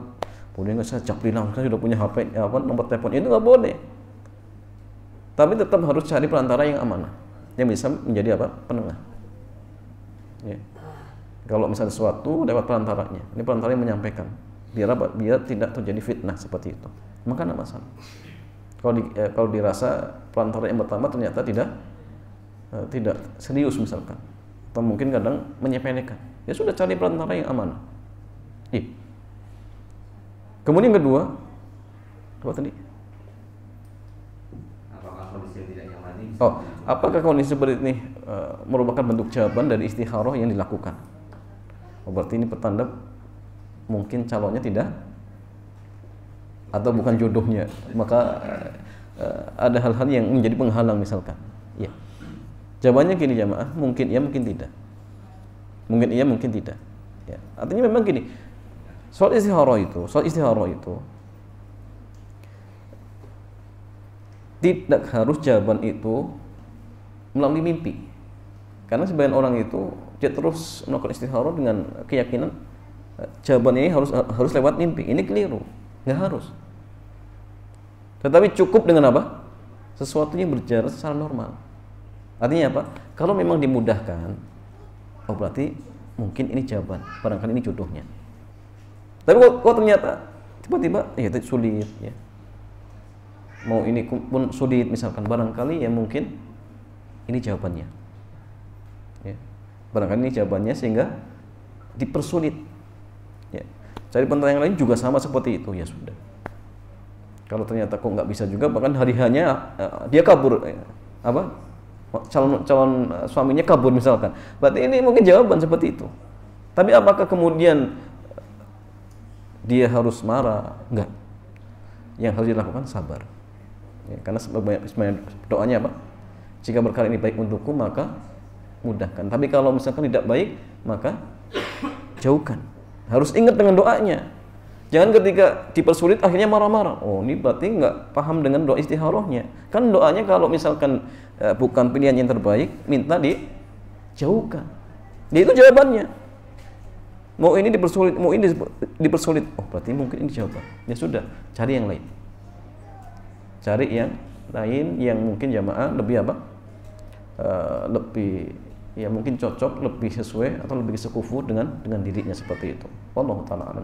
boleh nggak saya japri langsung, saya sudah punya HP, nomor telepon, itu nggak boleh. Tapi tetap harus cari perantara yang amanah, yang bisa menjadi apa? Penengah. Ya. Kalau misalnya sesuatu lewat perantaranya, ini perantara yang menyampaikan, biar tidak terjadi fitnah seperti itu, maka tidak masalah. Kalau dirasa perantara yang pertama ternyata tidak serius misalkan, atau mungkin kadang menyepelekan, ya sudah cari perantara yang amanah. Kemudian yang kedua, apa tadi? Apakah kondisi yang tidak nyaman ini? Apakah kondisi seperti ini merupakan bentuk jawaban dari istikharah yang dilakukan? Berarti ini pertanda mungkin calonnya tidak atau bukan jodohnya, maka ada hal-hal yang menjadi penghalang misalkan. Ya. Jawabannya gini jamaah, mungkin iya, mungkin tidak. Mungkin iya, mungkin tidak. Ya. Artinya memang gini, soal istikharah itu tidak harus jawaban itu melalui mimpi. Karena sebagian orang itu dia terus melakukan istikharah dengan keyakinan jawaban ini harus lewat mimpi. Ini keliru, nggak harus. Tetapi cukup dengan apa? Sesuatunya berjalan secara normal. Artinya apa? Kalau memang dimudahkan, berarti mungkin ini jawaban, barangkali ini jodohnya. Tapi kok ternyata tiba-tiba ya sulit ya. Mau ini pun sulit misalkan, barangkali ya mungkin ini jawabannya. Ya. Barangkali ini jawabannya sehingga dipersulit. Ya. Cari perantara yang lain juga sama seperti itu, ya sudah. Kalau ternyata kok nggak bisa juga, bahkan hari-hanya dia kabur, calon suaminya kabur misalkan, berarti ini mungkin jawaban seperti itu. Tapi apakah kemudian dia harus marah? Enggak. Yang harus dilakukan sabar. Ya, karena sebenarnya doanya apa? Jika perkara ini baik untukku maka mudahkan. Tapi kalau misalkan tidak baik maka jauhkan. Harus ingat dengan doanya. Jangan ketika dipersulit akhirnya marah-marah. Ini berarti nggak paham dengan doa istikharahnya. Kan doanya kalau misalkan bukan pilihan yang terbaik, minta dijauhkan. Itu jawabannya. Mau ini dipersulit, mau ini dipersulit. Berarti mungkin ini jawaban. Ya sudah, cari yang lain. Cari yang lain yang mungkin jamaah lebih apa? Lebih ya mungkin cocok, lebih sesuai atau lebih sekufu dengan dirinya seperti itu. Wallahu taala alam.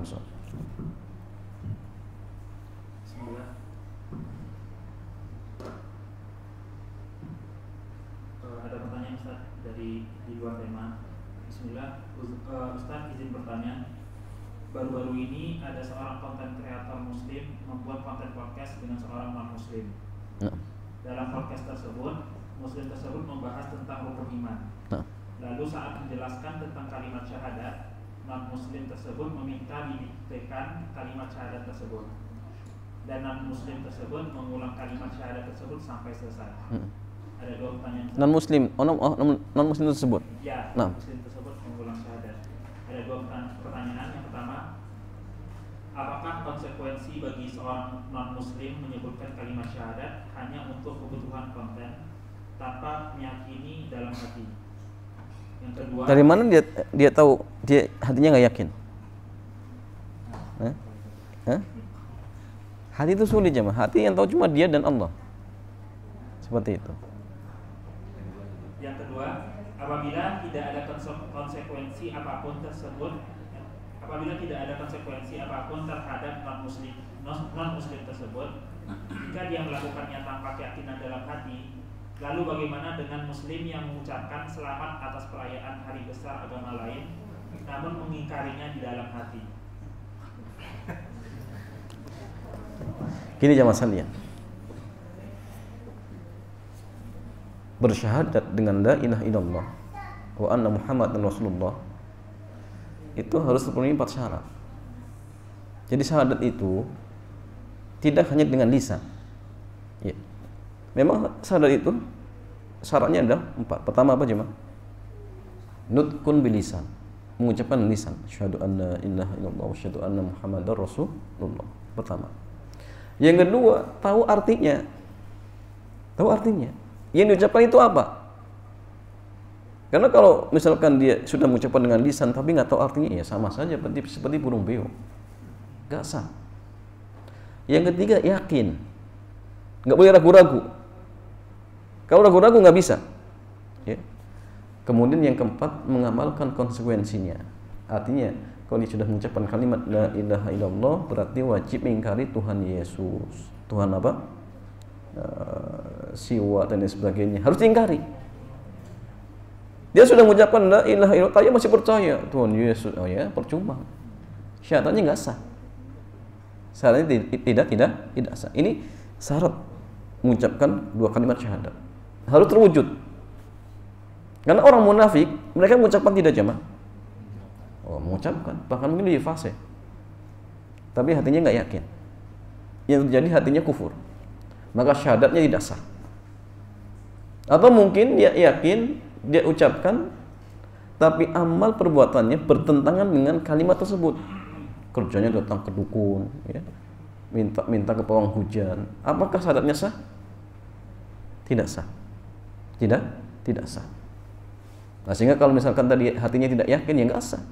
Ada pertanyaan Ustaz di luar tema. Bismillah, Ustaz izin bertanya. Baru-baru ini ada seorang konten kreator muslim membuat konten podcast dengan seorang non-muslim. Dalam podcast tersebut, muslim tersebut membahas tentang rukun iman. Lalu saat menjelaskan tentang kalimat syahadat, non-muslim tersebut meminta didiktekan kalimat syahadat tersebut. Dan non-muslim tersebut mengulang kalimat syahadat tersebut sampai selesai. Ada dua pertanyaan. Non-muslim tersebut? Ya, non-muslim tersebut mengulang syahadat. Ada dua pertanyaan. Yang pertama, apakah konsekuensi bagi seorang non-muslim menyebutkan kalimat syahadat hanya untuk kebutuhan konten tanpa meyakini dalam hati? Yang kedua, dari mana dia tahu dia hatinya nggak yakin? Hati itu sulit jemaah. Hati yang tahu cuma dia dan Allah. Seperti itu. Yang kedua, apabila tidak ada konsekuensi apapun terhadap non-muslim tersebut, jika dia melakukannya tanpa keyakinan dalam hati, lalu bagaimana dengan muslim yang mengucapkan selamat atas perayaan hari besar agama lain, namun mengingkarinya di dalam hati? Gini jamaah sekalian, bersyahadat dengan la ilaha illallah wa anna muhammadan rasulullah itu harus terpenuhi 4 syarat. Jadi syahadat itu tidak hanya dengan lisan. Ya. Memang syahadat itu syaratnya ada 4. Pertama apa jemaah? Nutqun bilisan, mengucapkan lisan, asyhadu anna ilaha illallah wa asyhadu anna muhammadar rasulullah. Pertama. Yang kedua, tahu artinya. Tahu artinya. Yang diucapkan itu apa? Karena kalau misalkan dia sudah mengucapkan dengan lisan tapi nggak tahu artinya, ya sama saja seperti burung beo, nggak sah. Yang ketiga, yakin, nggak boleh ragu-ragu. Kalau ragu-ragu nggak bisa. Ya. Kemudian yang keempat, mengamalkan konsekuensinya. Artinya, kalau dia sudah mengucapkan kalimat la ilaha illallah, berarti wajib mengingkari Tuhan Yesus, Tuhan apa? Siwa dan lain sebagainya, harus diingkari. Dia sudah mengucapkan la ilaha illallah, tapi masih percaya Tuhan Yesus, oh ya, percuma. Syahadatnya nggak sah. Syahadatnya tidak sah. Ini syarat mengucapkan dua kalimat syahadat. Harus terwujud. Karena orang munafik, mereka mengucapkan tidak jamaah. Oh, mengucapkan, bahkan mungkin di fase. Tapi hatinya nggak yakin. Yang terjadi hatinya kufur. Maka syahadatnya tidak sah. Atau mungkin dia yakin, dia ucapkan, tapi amal perbuatannya bertentangan dengan kalimat tersebut. Kerjanya datang ke dukun, ya, minta ke pawang hujan. Apakah syahadatnya sah? Tidak sah. Tidak sah. Nah, sehingga kalau misalkan tadi hatinya tidak yakin, ya nggak sah.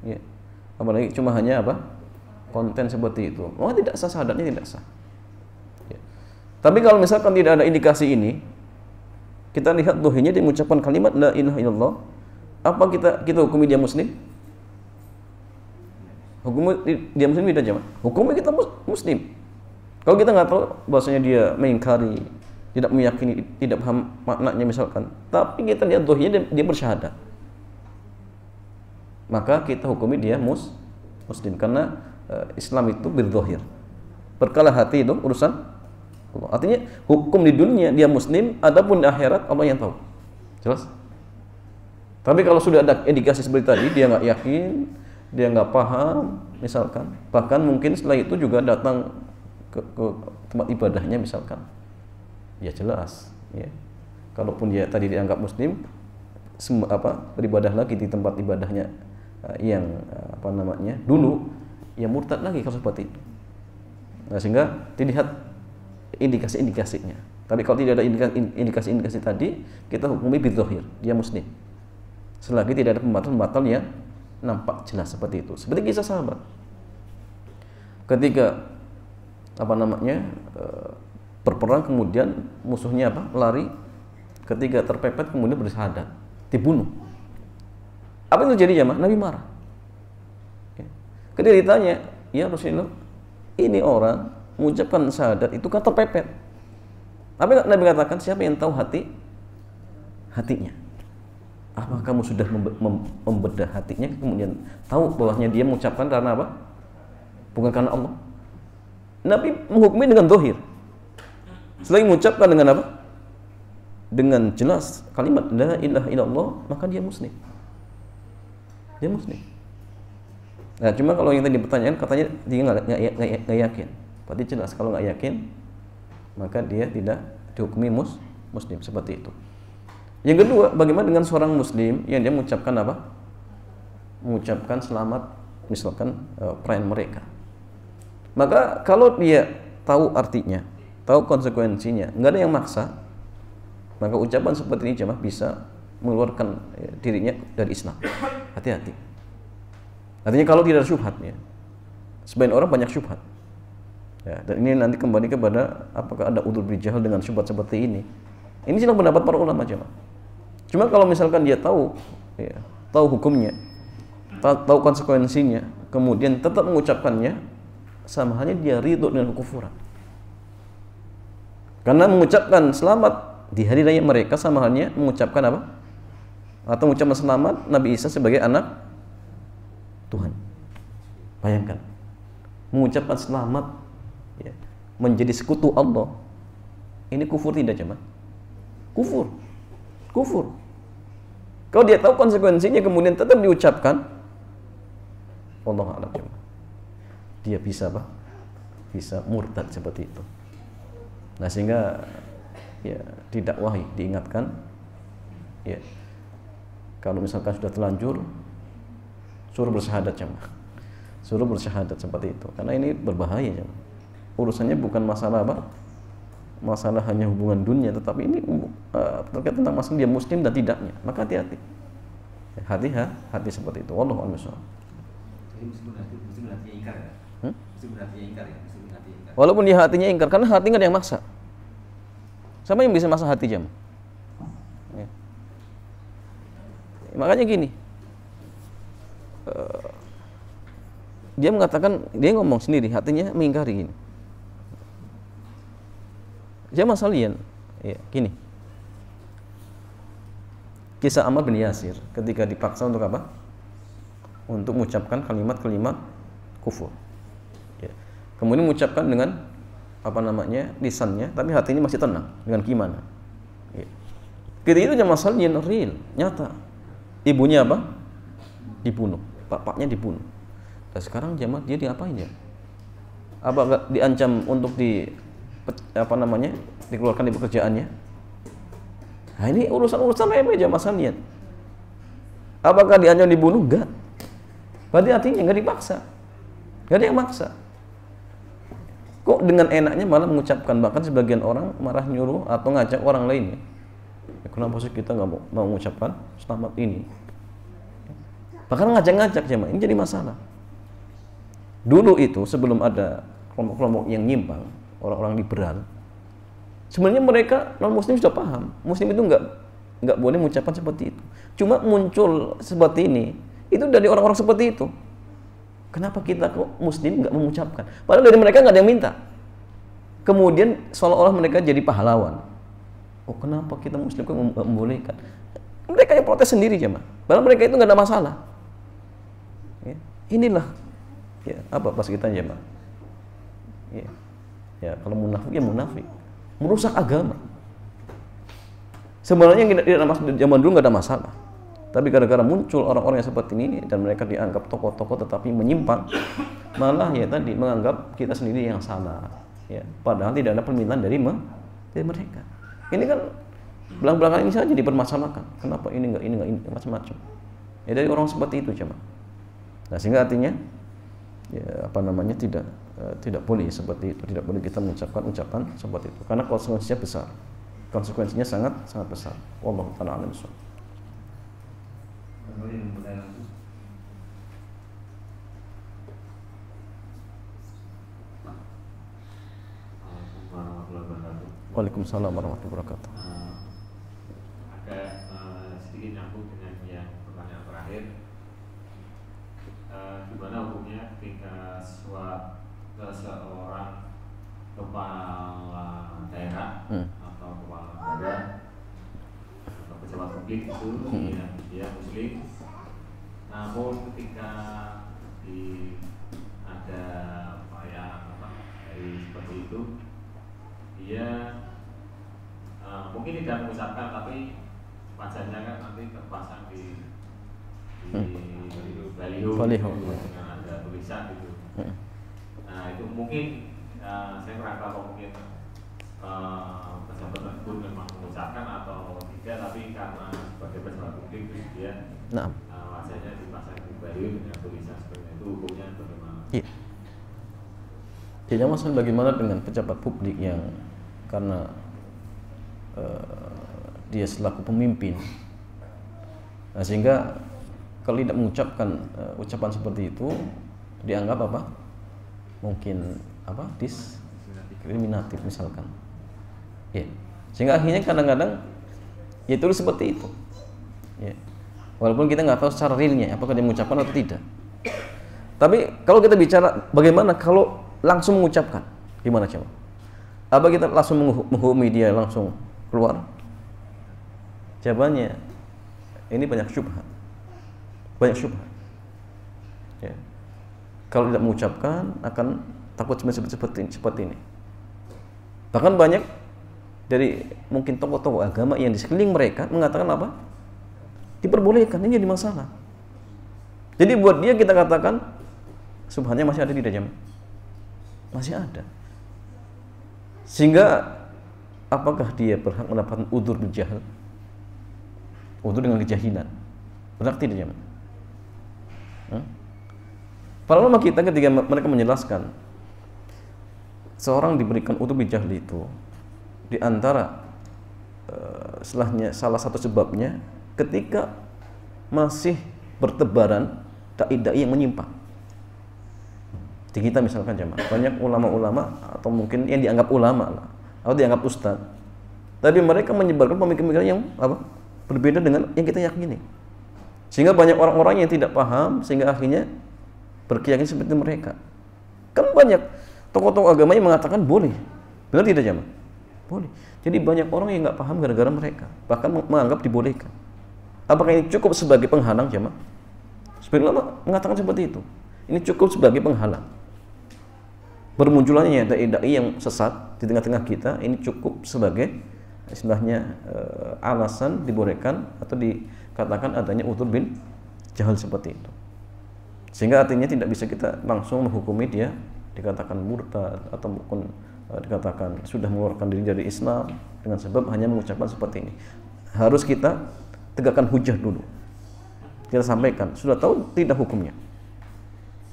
Ya. Apalagi cuma hanya apa? Konten seperti itu. Oh, tidak sah, syahadatnya tidak sah. Ya. Tapi kalau misalkan tidak ada indikasi ini, kita lihat dohirnya dia mengucapkan kalimat la ilaha illallah, apa kita hukumi dia muslim? Hukum dia muslim tidak jamaah? Hukumnya kita muslim. Kalau kita nggak tahu bahasanya dia mengingkari, tidak meyakini, tidak paham maknanya misalkan, tapi kita lihat dohirnya dia bersyahadat, maka kita hukumi dia muslim, karena Islam itu berdohir. Perkara hati itu urusan Allah. Artinya hukum di dunia dia muslim, adapun di akhirat Allah yang tahu. Jelas? Tapi kalau sudah ada indikasi seperti tadi, dia nggak yakin, dia nggak paham, misalkan, bahkan mungkin setelah itu juga datang ke tempat ibadahnya misalkan, ya jelas, ya. Kalaupun dia tadi dianggap muslim, beribadah lagi di tempat ibadahnya yang dulu, ya murtad lagi kalau seperti itu. Nah, sehingga dilihat indikasi-indikasinya. Tapi kalau tidak ada indikasi-indikasi tadi, kita hukumi bidzohir, dia muslim. Selagi tidak ada pembatal-pembatal yang nampak jelas seperti itu. Seperti kisah sahabat. Ketika berperang, kemudian musuhnya lari, ketika terpepet kemudian bersyahadat, dibunuh. Apa yang terjadi jamaah? Nabi marah. Ketika ditanya, ya Rasulullah, ini orang mengucapkan syahadat itu kan terpepet. Apa Nabi katakan? Siapa yang tahu hatinya? Apa kamu sudah membedah hatinya, kemudian tahu bahwasanya dia mengucapkan karena apa? Bukan karena Allah. Nabi menghukumi dengan dohir. Selain mengucapkan dengan apa? Dengan jelas kalimat la ilaha illallah, maka dia muslim. Dia muslim. Nah, cuma kalau yang tadi pertanyaan katanya dia nggak yakin. Berarti jelas kalau nggak yakin, maka dia tidak dihukumi muslim seperti itu. Yang kedua, bagaimana dengan seorang muslim yang dia mengucapkan apa? Mengucapkan selamat misalkan perayaan mereka. Maka kalau dia tahu artinya, tahu konsekuensinya, nggak ada yang maksa, maka ucapan seperti ini jemaah bisa mengeluarkan dirinya dari Islam. Hati-hati. Artinya kalau tidak ada syubhat, ya. Sebagian orang banyak syubhat. Ya, dan ini nanti kembali kepada apakah ada udzur bijahal dengan syubhat seperti ini. Ini sedang pendapat para ulama jemaah. Cuma kalau misalkan dia tahu, ya, tahu hukumnya, tahu konsekuensinya, kemudian tetap mengucapkannya, sama halnya dia ridho dengan kekufuran. Karena mengucapkan selamat di hari raya mereka sama halnya mengucapkan apa? Atau mengucapkan selamat Nabi Isa sebagai anak Tuhan. Bayangkan, mengucapkan selamat, ya, menjadi sekutu Allah. Ini kufur tidak jemaah? Kufur. Kalau dia tahu konsekuensinya kemudian tetap diucapkan, wallahu a'lam jemaah, dia bisa apa? Bisa murtad seperti itu. Nah, sehingga ya didakwahi, diingatkan, ya, Kalau misalkan sudah terlanjur, suruh bersyahadat jemaah. Suruh bersyahadat seperti itu. Karena ini berbahaya jemaah. Urusannya bukan masalah apa? Masalah hanya hubungan dunia, tetapi ini terkait tentang masalah dia muslim dan tidaknya. Maka hati-hati. Hati seperti itu. Wallahu a'lam bishawab. Jadi meskipun hatinya ingkar ya? Meskipun hatinya ingkar ya? Meskipun hatinya ingkar. Walaupun dia hatinya ingkar, karena hati nggak ada yang maksa. Siapa yang bisa maksa hati jemaah? Ya. Makanya gini, dia mengatakan, dia ngomong sendiri, hatinya mengingkari gini. Jamaah sekalian, ya, gini. Kisah Ammar bin Yasir ketika dipaksa untuk apa? Untuk mengucapkan kalimat-kalimat kufur. Ya. Kemudian mengucapkan dengan apa namanya lisannya, tapi hatinya masih tenang dengan gimana? Ya. Ketika itu jamaah sekalian real, nyata. Ibunya apa? Dibunuh, bapaknya dibunuh. Dan sekarang jamaah dia diapain ya? Apa diancam untuk dikeluarkan dari pekerjaannya? Nah ini urusan remeh jamaah sekalian. Apakah diancam dibunuh? Enggak. Berarti artinya enggak dipaksa. Enggak ada yang maksa. Kok dengan enaknya malah mengucapkan, bahkan sebagian orang marah nyuruh atau ngajak orang lainnya. Ya, kenapa sih kita nggak mau mengucapkan selamat ini? Bahkan ngajak-ngajak jemaah, ini jadi masalah. Dulu itu sebelum ada kelompok-kelompok yang nyimpang, orang-orang liberal, sebenarnya mereka non-muslim sudah paham, muslim itu nggak boleh mengucapkan seperti itu. Cuma muncul seperti ini, itu dari orang-orang seperti itu. Kenapa kita kok muslim nggak mengucapkan? Padahal dari mereka nggak ada yang minta. Kemudian seolah-olah mereka jadi pahlawan. Oh kenapa kita muslim kok nggak membolehkan? Mereka yang protes sendiri jemaah. Padahal mereka itu nggak ada masalah. Ya. Inilah ya apa pas kita jemaah. Ya kalau munafik ya munafik, merusak agama. Sebenarnya zaman dulu nggak ada masalah, tapi gara-gara muncul orang-orang yang seperti ini dan mereka dianggap tokoh-tokoh tetapi menyimpang, malah ya tadi menganggap kita sendiri yang salah. Ya, padahal tidak ada permintaan dari mereka. Ini kan belang-belangan ini saja dipermasalahkan. Kenapa ini macam-macam. Ya dari orang seperti itu cuma. Nah sehingga artinya ya apa namanya tidak boleh seperti itu, tidak boleh kita mengucapkan ucapan seperti itu karena konsekuensinya besar, konsekuensinya sangat besar. Wallahu ta'ala a'lam bishawab. Waalaikumsalam warahmatullahi wabarakatuh. Agak sedikit nyambung dengan yang pertanyaan terakhir. Gimana hukumnya ketika seseorang kepala daerah atau kepala negara atau pejabat publik itu dia muslim, namun ketika ada dari seperti itu dia mungkin tidak mengucapkan tapi wajahnya kan nanti terpasang di baliho dengan ada tulisan gitu. Nah itu mungkin saya kurang tahu mungkin pejabat tersebut memang mengucapkan atau tidak, tapi karena sebagai pejabat publik dia wajahnya dipasang di baliho dengan tulisan seperti itu, hukumnya bagaimana? Iya. Jadi masalah bagaimana dengan pejabat publik yang karena dia selaku pemimpin, nah, sehingga kalau tidak mengucapkan ucapan seperti itu dianggap apa? Mungkin apa? Diskriminatif misalkan. Ya. Sehingga akhirnya kadang-kadang ya tulis seperti itu. Ya. Walaupun kita nggak tahu secara realnya apakah dia mengucapkan atau tidak. Tapi kalau kita bicara bagaimana kalau langsung mengucapkan, gimana coba? Apa kita langsung menghukumi dia langsung keluar? Jawabannya ini banyak syubhat. Ya. Kalau tidak mengucapkan akan takut seperti ini. Bahkan banyak dari mungkin tokoh-tokoh agama yang di sekeliling mereka mengatakan apa? Diperbolehkan, ini jadi masalah. Jadi buat dia kita katakan subhannya masih ada di dalam. Masih ada. Sehingga apakah dia berhak mendapatkan udzur bil jahal? Udzur dengan kejahilan. Benar tidak jemaah? Para ulama kita ketika mereka menjelaskan seorang diberikan utubi jahli itu di antara salah satu sebabnya ketika masih bertebaran dai-dai yang menyimpang. Di kita misalkan jemaah, banyak ulama-ulama atau mungkin yang dianggap ulama lah, atau dianggap ustaz, tapi mereka menyebarkan pemikiran yang berbeda dengan yang kita yakini, sehingga banyak orang-orang yang tidak paham sehingga akhirnya berkeyakinan seperti mereka. Kan banyak tokoh-tokoh agama yang mengatakan boleh, benar tidak jemaah? Boleh. Jadi banyak orang yang nggak paham gara-gara mereka, bahkan menganggap dibolehkan. Apakah ini cukup sebagai penghalang jemaah? Sebagian ulama mengatakan seperti itu. Ini cukup sebagai penghalang. Bermunculannya dai-dai yang sesat di tengah-tengah kita ini cukup sebagai istilahnya alasan dibolehkan atau dikatakan adanya udzur bil jahal seperti itu. Sehingga artinya tidak bisa kita langsung menghukumi dia dikatakan murtad atau mungkin dikatakan sudah mengeluarkan diri dari Islam dengan sebab hanya mengucapkan seperti ini. Harus kita tegakkan hujah dulu. Kita sampaikan, sudah tahu tidak hukumnya.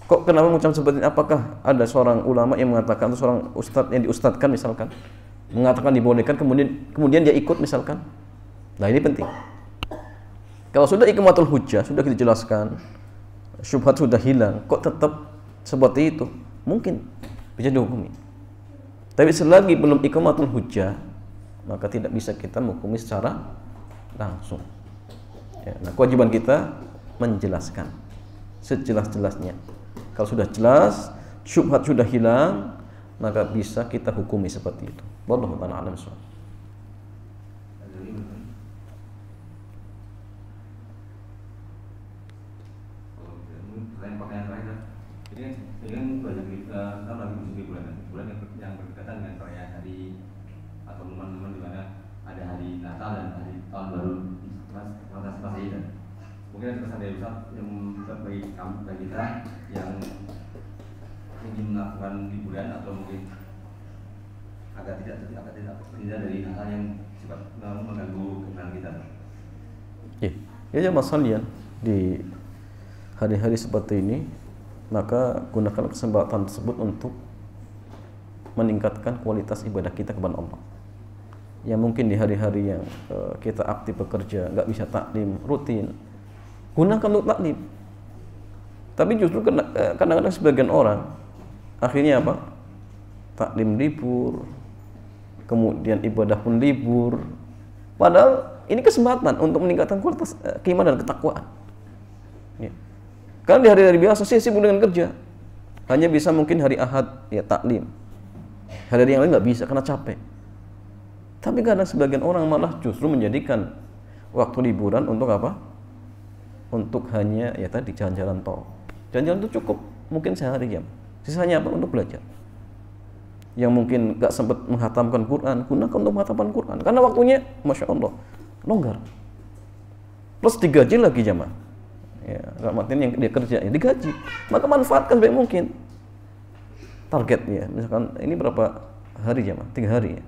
Kok kenapa mengucapkan seperti ini? Apakah ada seorang ulama yang mengatakan atau seorang ustadz yang diustadkan misalkan mengatakan dibolehkan kemudian dia ikut misalkan? Nah ini penting. Kalau sudah iqamatul hujjah, sudah kita jelaskan, syubhat sudah hilang, kok tetap seperti itu? Mungkin bisa dihukumi. Tapi selagi belum iqamatul hujjah, maka tidak bisa kita menghukumi secara langsung. Ya, nah kewajiban kita menjelaskan sejelas-jelasnya. Kalau sudah jelas, syubhat sudah hilang, maka bisa kita hukumi seperti itu. Wallahu ta'ala a'lam bishawab. Ini kan banyak kita lagi musim bulan yang berkaitan dengan perayaan hari atau momen-momen di mana ada hari Natal dan hari tahun baru Masehi. Mungkin ada pesan dari Ustaz yang bagi kita yang ingin melakukan liburan atau mungkin agak tidak dari hal yang sifat mengganggu ketenangan kita. Ya masalahnya di hari-hari seperti ini, maka gunakan kesempatan tersebut untuk meningkatkan kualitas ibadah kita kepada Allah. Yang mungkin di hari-hari yang kita aktif bekerja, nggak bisa taklim rutin, gunakan untuk taklim. Tapi justru kadang-kadang sebagian orang akhirnya apa? Taklim libur, kemudian ibadah pun libur. Padahal ini kesempatan untuk meningkatkan kualitas keimanan dan ketakwaan. Ya. Karena di hari-hari biasa sibuk dengan kerja, hanya bisa mungkin hari Ahad ya taklim. Hari-hari yang lain nggak bisa karena capek. Tapi kadang sebagian orang malah justru menjadikan waktu liburan untuk apa? Untuk hanya ya tadi jalan-jalan toh. Jalan-jalan itu cukup mungkin sehari jam. Sisanya apa? Untuk belajar. Yang mungkin gak sempat menghatamkan Quran, gunakan untuk menghatamkan Quran. Karena waktunya, Masya Allah, longgar. Plus digaji lagi jamaah. Ya, rahmatin yang dia kerja, ya, digaji. Maka manfaatkan sebaik mungkin. Targetnya, misalkan ini berapa hari jamaah? 3 hari ya.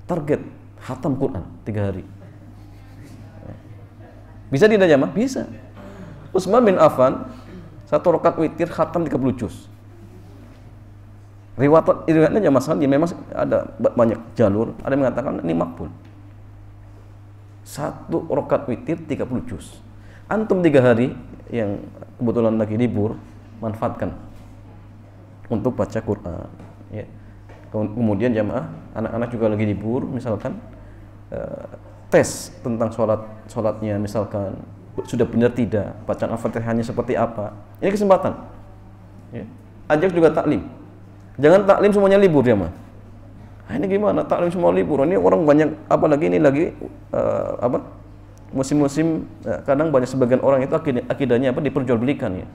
Target hatam Quran 3 hari. Bisa tidak jamaah? Bisa. Utsman bin Affan 1 rakaat witir khatam 30 juz. Riwayatnya jamaah sekalian, memang ada banyak jalur, ada yang mengatakan ini makbul. 1 rakaat witir 30 juz. Antum 3 hari yang kebetulan lagi libur, manfaatkan untuk baca Quran. Ya. Kemudian jamaah, anak-anak juga lagi libur, misalkan tes tentang sholatnya, misalkan sudah benar tidak, bacaan Al-Fatihahnya seperti apa. Ini kesempatan. Ya. Ajak juga taklim. Jangan taklim semuanya libur jamaah. Nah, ini gimana? Taklim semua libur. Ini orang banyak, apalagi ini lagi musim-musim, kadang banyak sebagian orang itu akidahnya diperjualbelikan ya.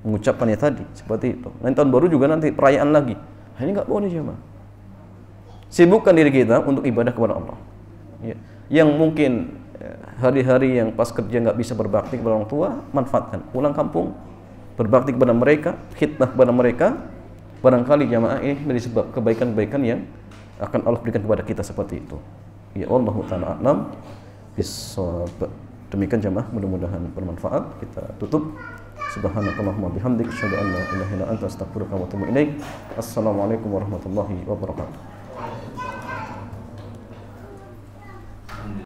Mengucapkannya tadi seperti itu. Nanti tahun baru juga nanti perayaan lagi. Nah, ini nggak boleh jemaah. Sibukkan diri kita untuk ibadah kepada Allah. Ya. Yang mungkin hari-hari yang pas kerja nggak bisa berbakti kepada orang tua, manfaatkan. Pulang kampung, berbakti kepada mereka, khidmah kepada mereka. Barangkali jamaah ini menjadi sebab kebaikan-kebaikan yang akan Allah berikan kepada kita seperti itu. Ya Allah Ta'ala a'lam bishawab. Demikian jamaah, mudah-mudahan bermanfaat. Kita tutup. Subhanakallahumma bihamdik, asyhadu an la ilaha illa anta, astaghfiruka wa atubu ilaik. Assalamualaikum warahmatullahi wabarakatuh.